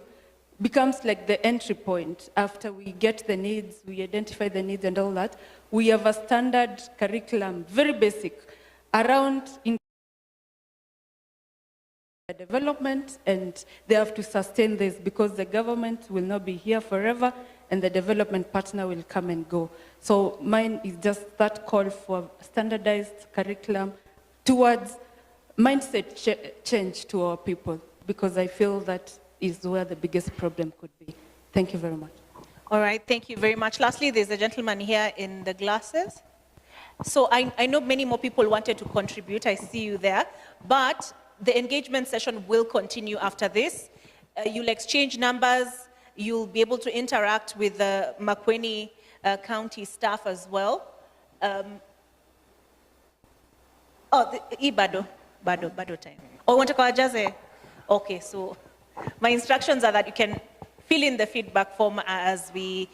becomes like the entry point. After we get the needs, we identify the needs and all that, we have a standard curriculum, very basic, around development, and they have to sustain this because the government will not be here forever and the development partner will come and go. So mine is just that call for standardized curriculum towards mindset change to our people, because I feel that is where the biggest problem could be. Thank you very much. All right, thank you very much. Lastly, there's a gentleman here in the glasses. So I know many more people wanted to contribute. I see you there. But the engagement session will continue after this. You'll exchange numbers. You'll be able to interact with the Makueni County staff as well. Bado time. Oh, want to call Jaze? Okay, so my instructions are that you can fill in the feedback form as we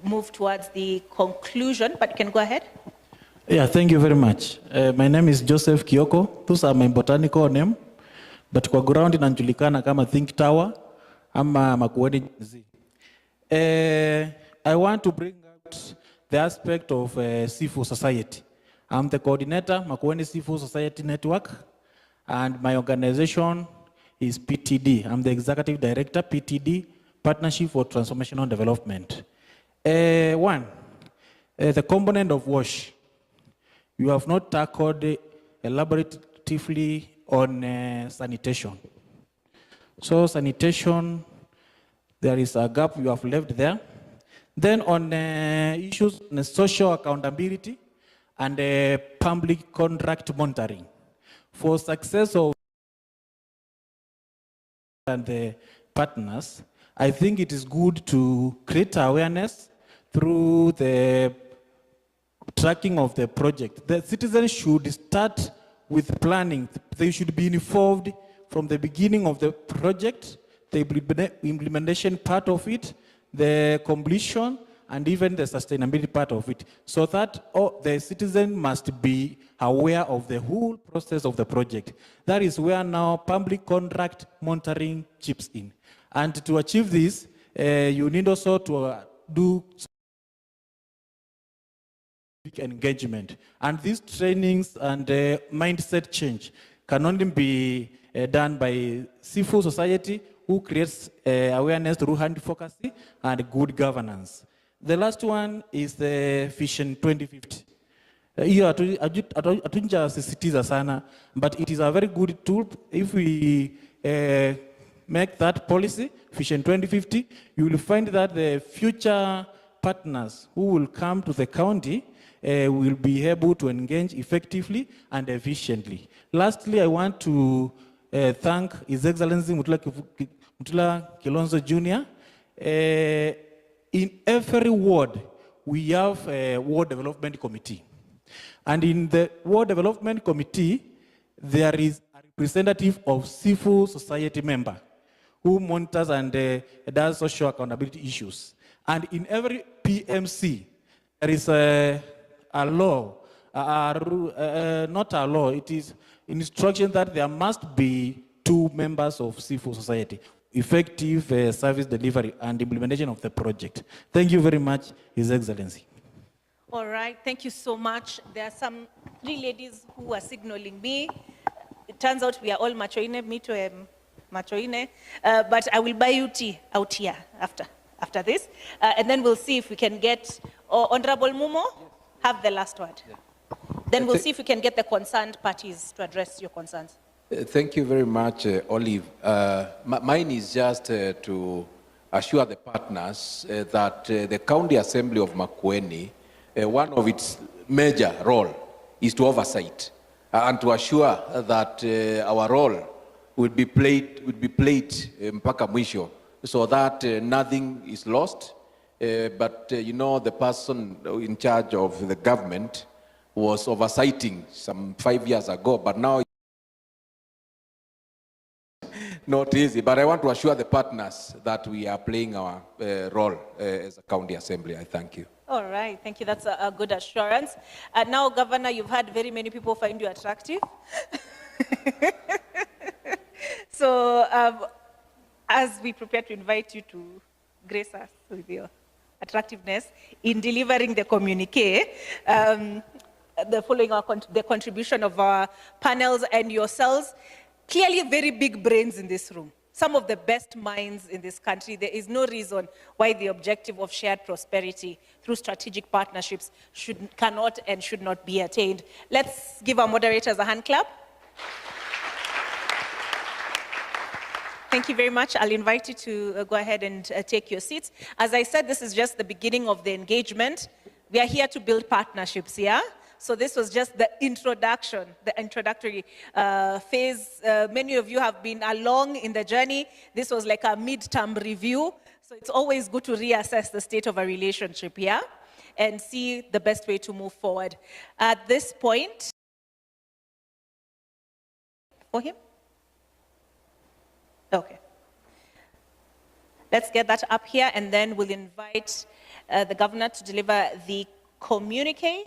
move towards the conclusion, but you can go ahead. Yeah, thank you very much. My name is Joseph Kioko. Those are my botanical name, but kwa ground inajulikana kama Think Tower ama Makueni. I want to bring out the aspect of civil society. I'm the coordinator, Makueni Civil Society Network, and my organization is PTD. I'm the executive director, PTD, Partnership for Transformational Development. The component of WASH. You have not tackled elaboratively on sanitation. So sanitation, there is a gap you have left there. Then on issues on social accountability and public contract monitoring. For success of and the partners, I think it is good to create awareness through the tracking of the project. The citizens should start with planning. They should be involved from the beginning of the project, the implementation part of it, the completion, and even the sustainability part of it, so that the citizen must be aware of the whole process of the project. That is where now public contract monitoring chips in. And to achieve this, you need also to do engagement. And these trainings and mindset change can only be done by civil society, who creates awareness through advocacy and good governance. The last one is the Vision 2050. Hiyo hatunjasisitiza sana, but it is a very good tool. If we make that policy, Vision 2050, you will find that the future partners who will come to the county will be able to engage effectively and efficiently. Lastly, I want to thank His Excellency Mutula Kilonzo Jr. In every ward, we have a ward development committee. And in the ward development committee, there is a representative of civil society member who monitors and does social accountability issues. And in every PMC, there is a law, not a law, it is instruction that there must be 2 members of civil society, effective service delivery and implementation of the project. Thank you very much, His Excellency. All right, thank you so much. There are some 3 ladies who are signaling me. It turns out we are all Makueni, me too am Makueni, but I will buy you tea out here after this, and then we'll see if we can get, Honorable Mumo, have the last word. Yeah. Then we'll see if we can get the concerned parties to address your concerns. Thank you very much, Olive. Mine is just to assure the partners that the County Assembly of Makueni, one of its major role is to oversight and to assure that our role will be played mpaka mwisho, so that nothing is lost. But you know, the person in charge of the government was oversighting some 5 years ago, but now not easy. But I want to assure the partners that we are playing our role as a county assembly. I thank you. All right, thank you. That's a good assurance. Now, Governor, you've had very many people find you attractive. So, as we prepare to invite you to grace us with your attractiveness in delivering the communique, the following the contribution of our panels and yourselves, clearly very big brains in this room. Some of the best minds in this country. There is no reason why the objective of shared prosperity through strategic partnerships cannot and should not be attained. Let's give our moderators a hand clap. Thank you very much. I'll invite you to go ahead and take your seats. As I said, this is just the beginning of the engagement. We are here to build partnerships, yeah? So this was just the introduction, the introductory phase. Many of you have been along in the journey. This was like a mid-term review. So it's always good to reassess the state of a relationship, yeah? And see the best way to move forward. At this point, for him? Okay. Let's get that up here, and then we'll invite the governor to deliver the communique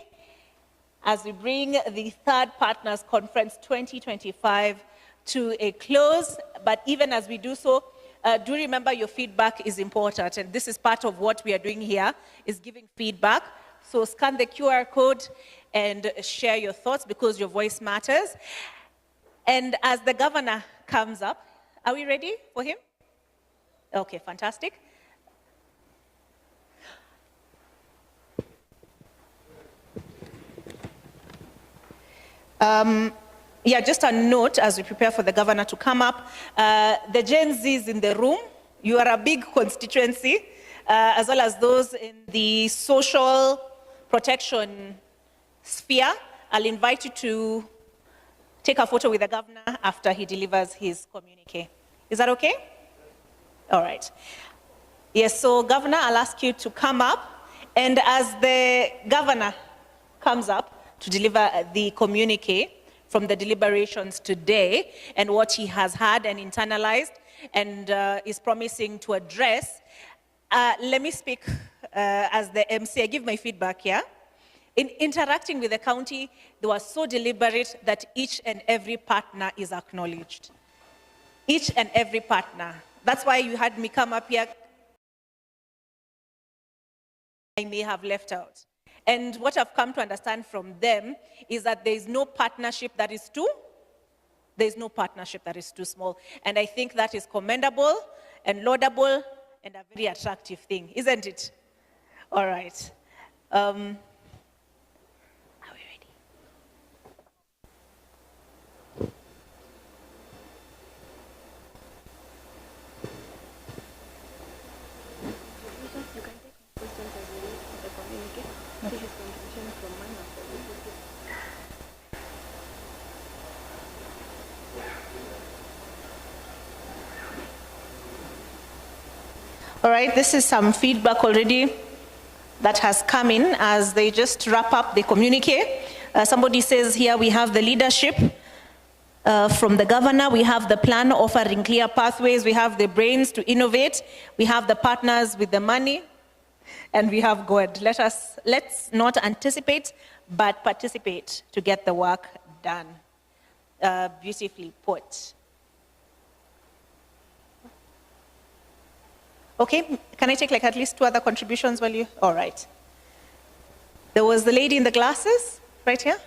as we bring the Third Partners Conference 2025 to a close. But even as we do so, do remember your feedback is important, and this is part of what we are doing here, is giving feedback. So scan the QR code and share your thoughts, because your voice matters. And as the governor comes up, are we ready for him? Okay, fantastic. Yeah, just a note as we prepare for the governor to come up. The Gen Zs in the room, you are a big constituency, as well as those in the social protection sphere. I'll invite you to take a photo with the governor after he delivers his communique. Is that okay? All right. Yes, so Governor, I'll ask you to come up. And as the governor comes up to deliver the communique from the deliberations today and what he has had and internalized and is promising to address, let me speak as the MC, I give my feedback here. In interacting with the county, they were so deliberate that each and every partner is acknowledged. Each and every partner. That's why you had me come up here. I may have left out. And what I've come to understand from them is that there is no partnership that is too small. And I think that is commendable and laudable and a very attractive thing, isn't it? All right. Are we ready? All right, this is some feedback already that has come in as they just wrap up the communique. Somebody says here we have the leadership from the governor, we have the plan offering clear pathways, we have the brains to innovate, we have the partners with the money, and we have God. Let's not anticipate, but participate to get the work done. Beautifully put. Okay, can I take like at least 2 other contributions while you, all right. There was the lady in the glasses, right here.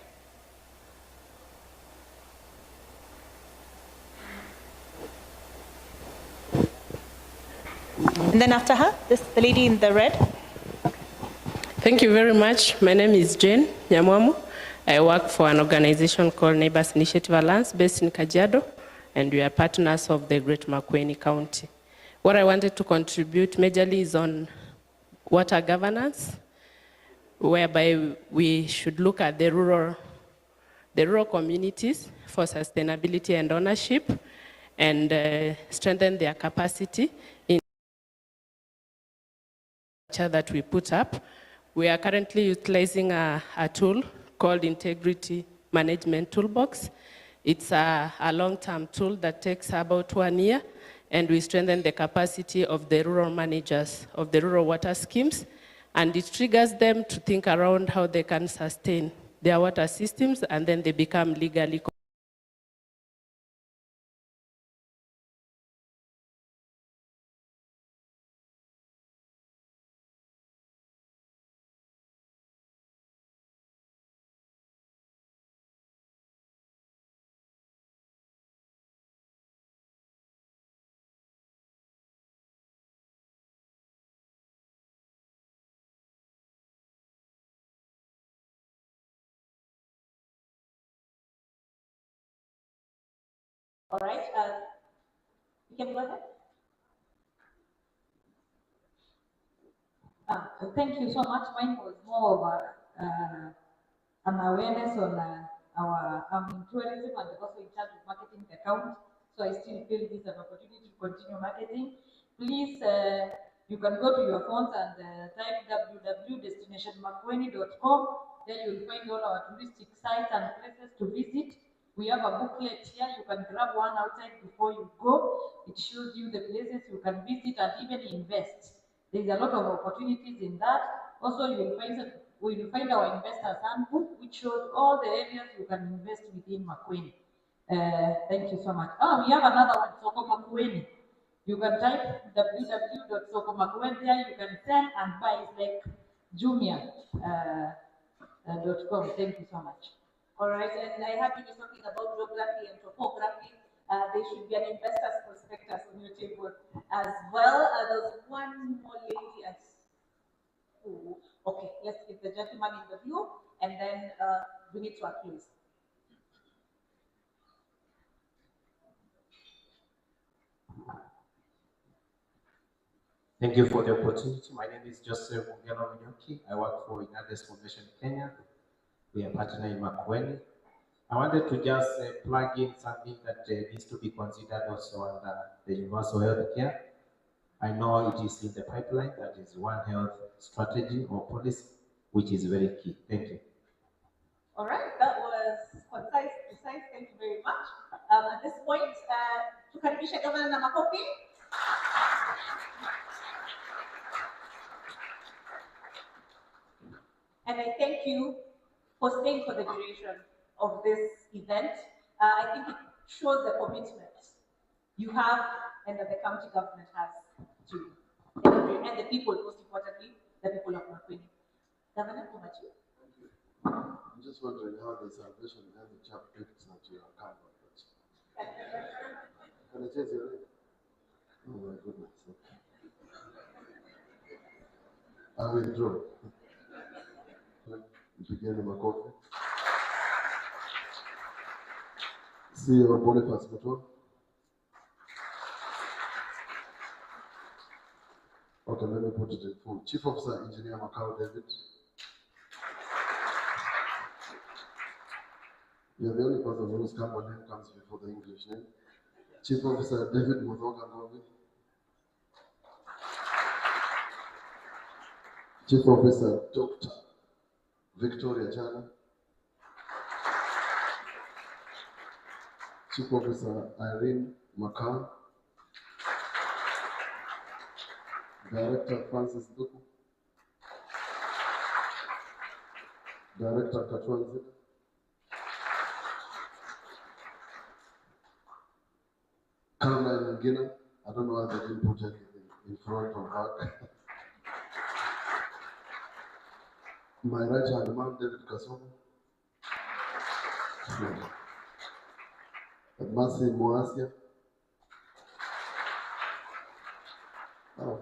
And then after her, the lady in the red. Thank you very much. My name is Jane Nyamwamu. I work for an organization called Neighbors Initiative Alliance based in Kajiado, and we are partners of the Great Makueni County. What I wanted to contribute majorly is on water governance, whereby we should look at the rural communities for sustainability and ownership, and strengthen their capacity in that we put up. We are currently utilizing a tool called Integrity Management Toolbox. It's a long-term tool that takes about 1 year, and we strengthen the capacity of the rural managers of the rural water schemes, and it triggers them to think around how they can sustain their water systems, and then they become legally All right, you can go ahead. Thank you so much. Mine was more of an awareness on our in tourism and also in charge of marketing the account. So I still feel this is an opportunity to continue marketing. Please, you can go to your phones and type www.destinationmakueni.com. There you will find all our touristic sites and places to visit. We have a booklet here. You can grab one outside before you go. It shows you the places you can visit and even invest. There's a lot of opportunities in that. Also, you will find our investors handbook, which shows all the areas you can invest within Makueni. Thank you so much. Oh, we have another one, Soko Makueni. You can type www.sokomakueni there. You can sell and buy. It's like Jumia.com. Thank you so much. All right, and I have been talking about geography and topography. There should be an investor's prospectus on your table as well. There's one more lady. Okay, let's give the gentleman in the blue and then bring it to a close. Thank you for the opportunity. My name is Joseph Mugelo Minyoki. I work for United Foundation Kenya. We are partner in Makueni. I wanted to just plug in something that needs to be considered also under the universal health care. I know it is in the pipeline, that is One Health strategy or policy, which is very key. Thank you. All right, that was concise, precise. Thank you very much. At this point, tukaribisha Governor na makofi. And I thank you for staying for the duration of this event. I think it shows the commitment you have and that the county government has to and the people, most importantly, the people of Makueni. Governor, over to you. I'm just wondering how the salvation and the chap picked that you are covered. Can I change your name? Oh my goodness. Okay. I withdraw. Begin my coffee. CEO Boniface Mutua. Okay, let me put it in full. Chief Officer Engineer Macau David. You're the only person whose company name comes before the English name. Chief Officer David Muthoka Ngovi. Chief Officer Dr. Victoria Chana. Chief Officer Irene Macau. Director Francis Duku. Director Katwanzi. Caroline Ngina. I don't know why they didn't put anything in front of her. My right hand man, David Kasomo. Mercy Moasia. Oh.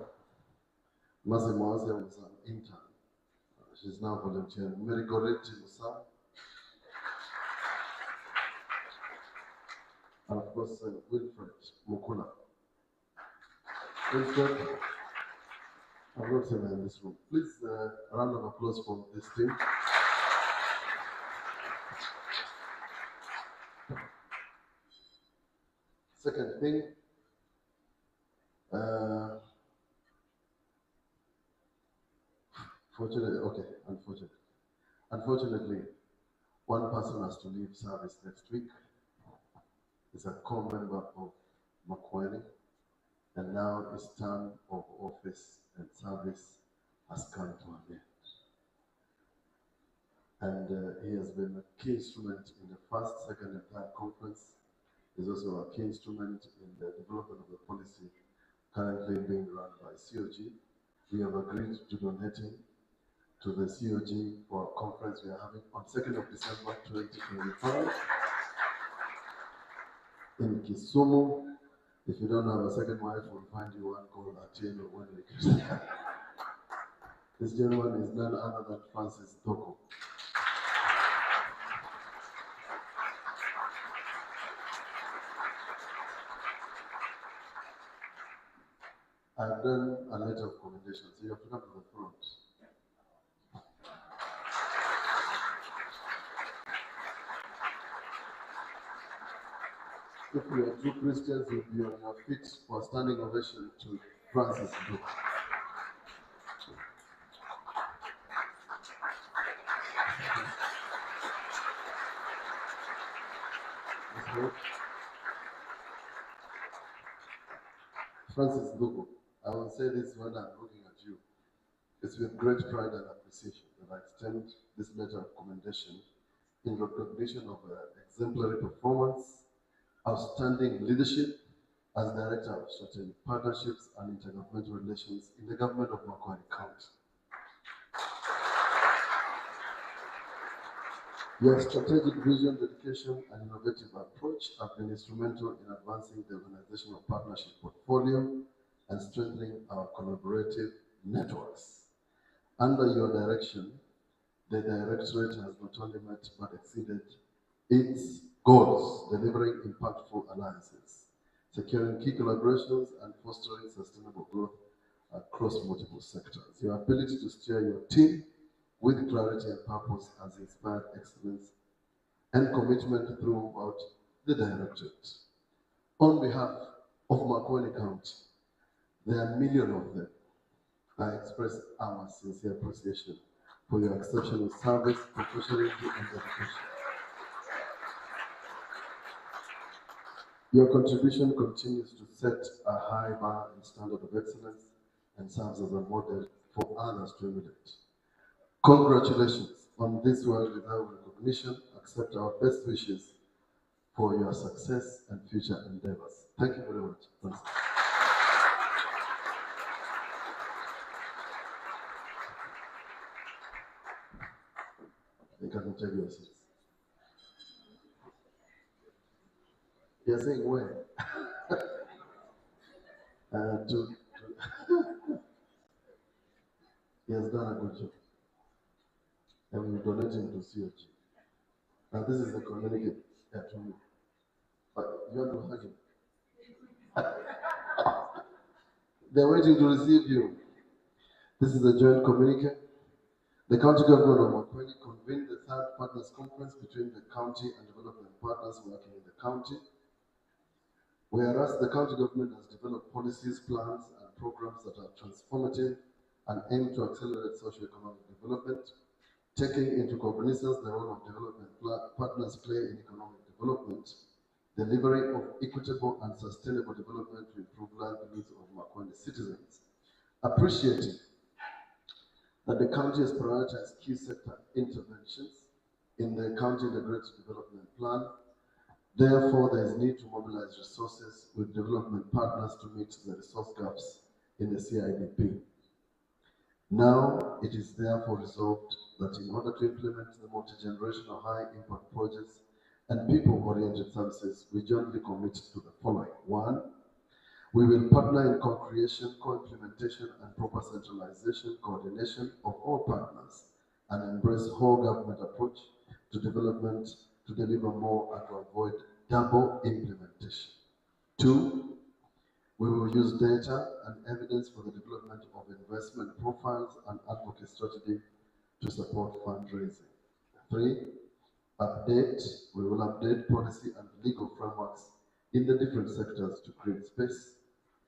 Mercy Moasia was an intern. She's now volunteering. Mary Goretti Musa. And of course, Wilfred Mukula. Wilfred, I've not seen her in this room. Please, a round of applause for this team. Second thing, Unfortunately, one person has to leave service next week. He's a core member of Makueni, and now his term of office and service has come to an end. And he has been a key instrument in the first, second, and third conference. He's also a key instrument in the development of the policy currently being run by COG. We have agreed to donate him to the COG for a conference we are having on 2nd of December 2025 in Kisumu. If you don't have a second wife, we'll find you one called Atieno or one week. This gentleman is none other than Francis Toko. I've done a letter of commendation, so you have to come to the front. If you are true Christians, you'll be on your feet for a standing ovation to Francis Duke. Francis Duku, I will say this when I'm looking at you. It's with great pride and appreciation that I extend this letter of commendation in recognition of exemplary performance, outstanding leadership as Director of Strategic Partnerships and Intergovernmental Relations in the government of Makueni County. Your strategic vision, dedication, and innovative approach have been instrumental in advancing the organizational partnership portfolio and strengthening our collaborative networks. Under your direction, the Directorate has not only met but exceeded its goals, delivering impactful alliances, securing key collaborations, and fostering sustainable growth across multiple sectors. Your ability to steer your team with clarity and purpose has inspired excellence and commitment throughout the Directorate. On behalf of Makueni County, there are millions of them. I express our sincere appreciation for your exceptional service, professionalism, and dedication. Your contribution continues to set a high bar and standard of excellence and serves as a model for others to emulate. Congratulations on this well-deserved recognition. Accept our best wishes for your success and future endeavors. Thank you very much. You can take your seats. You're saying where? He has done a good job. And we're donating to COG. Now this is the communique to me. But you want to hug him. They're waiting to receive you. This is a joint communique. The county government of Makueni convened the third partners conference between the county and development partners working in the county. Whereas the county government has developed policies, plans, and programs that are transformative and aim to accelerate socio-economic development, taking into cognizance the role of development partners play in economic development, delivery of equitable and sustainable development to improve livelihoods of Makueni citizens, appreciating that the county has prioritized key sector interventions in the county integrated development plan. Therefore, there is need to mobilize resources with development partners to meet the resource gaps in the CIDP. Now, it is therefore resolved that in order to implement the multi-generational high-impact projects and people-oriented services, we jointly commit to the following. 1, we will partner in co-creation, co-implementation, and proper centralization, coordination of all partners, and embrace whole government approach to development to deliver more and to avoid double implementation. 2, we will use data and evidence for the development of investment profiles and advocacy strategy to support fundraising. 3, we will update policy and legal frameworks in the different sectors to create space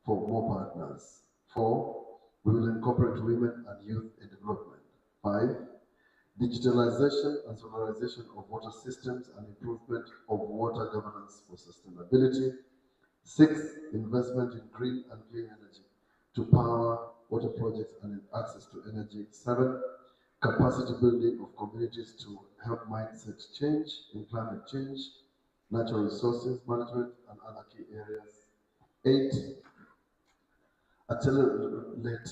for more partners. 4, we will incorporate women and youth in development. 5, digitalization and solarization of water systems and improvement of water governance for sustainability. 6, investment in green and clean energy to power water projects and access to energy. 7, capacity building of communities to help mindset change in climate change, natural resources management, and other key areas. 8, accelerate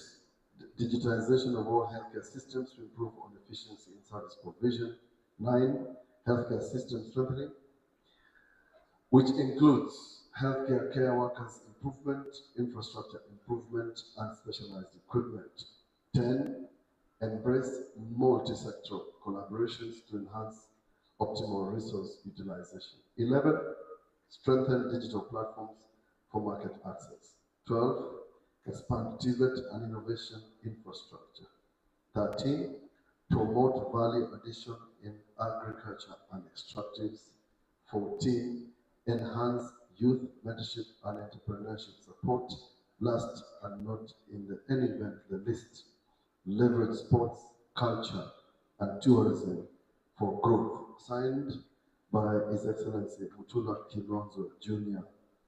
digitization of all healthcare systems to improve on efficiency in service provision. 9, healthcare system strengthening, which includes healthcare care workers improvement, infrastructure improvement, and specialized equipment. 10, embrace multi-sectoral collaborations to enhance optimal resource utilization. 11, strengthen digital platforms for market access. 12, expand TVET and innovation infrastructure. 13, promote value addition in agriculture and extractives. 14, enhance youth mentorship and entrepreneurship support. Last and not in any event the least, leverage sports, culture, and tourism for growth. Signed by His Excellency Mutula Kilonzo Jr.,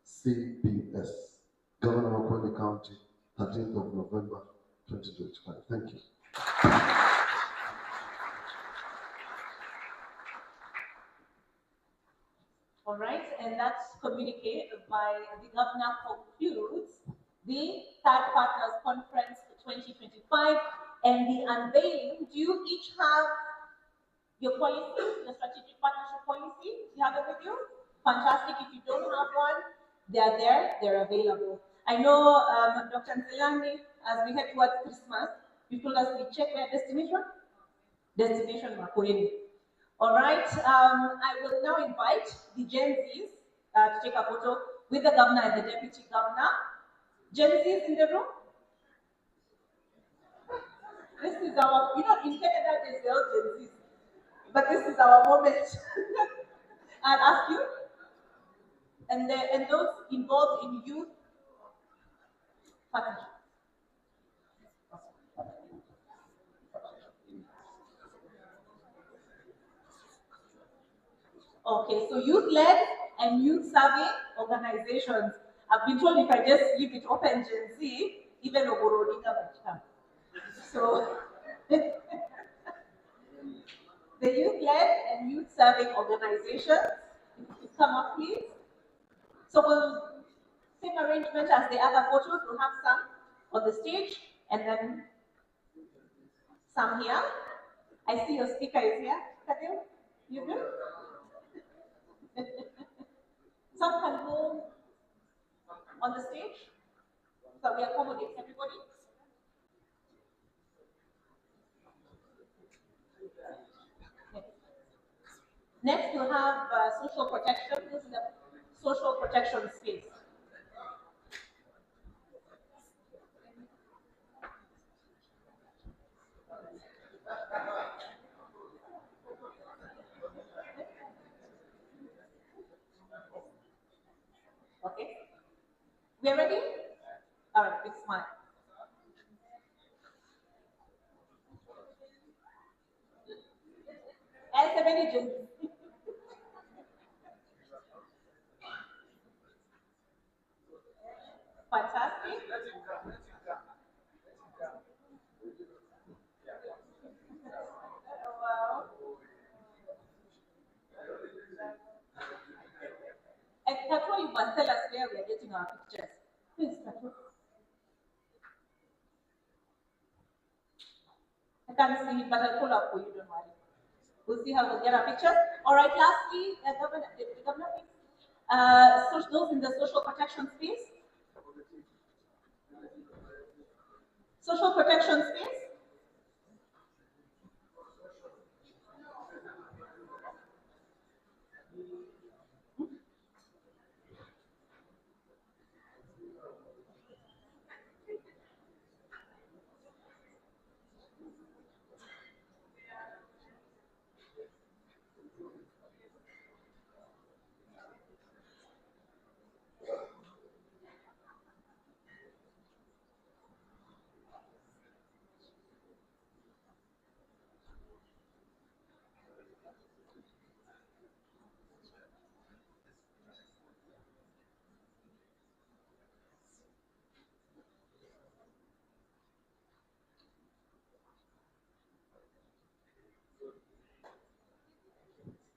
CBS, Governor of Makueni County, 13th of November, 2025. Thank you. All right, and that's communiqué by the governor concludes the Third Partners Conference 2025 and the unveiling. Do you each have your policy, your strategic partnership policy? Do you have it with you? Fantastic. If you don't have one, they are there, they're available. I know Dr. Nzelani, as we head towards Christmas, you told us we check their destination? Destination Makueni. All right, I will now invite the Gen Zs to take a photo with the governor and the deputy governor. Gen Zs in the room? This is our, in Canada there's all Gen Zs, but this is our moment. I'll ask you, and those involved in youth partnership. Okay, so youth-led and youth-serving organizations. I've been told if I just leave it open, Gen Z, even Ogorodika might come. So, The youth-led and youth-serving organizations, if you could come up, please. So we'll same arrangement as the other photos. We'll have some on the stage and then some here. I see your speaker is here. Kadil, you good? Some can go on the stage so we accommodate everybody. Next, we'll have social protection. This is the social protection space. Okay. We are ready? All right, big smile. As the managers. Fantastic. Wow. And Katwa, you must tell us where we are getting our pictures. Please, Katwa. I can't see it, but I'll pull up for you, don't worry. We'll see how we'll get our pictures. All right, lastly, Governor, please. So those in the social protection space. Social protection space.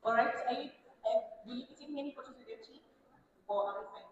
All right, will you be taking any photos with your team? Or are we fine?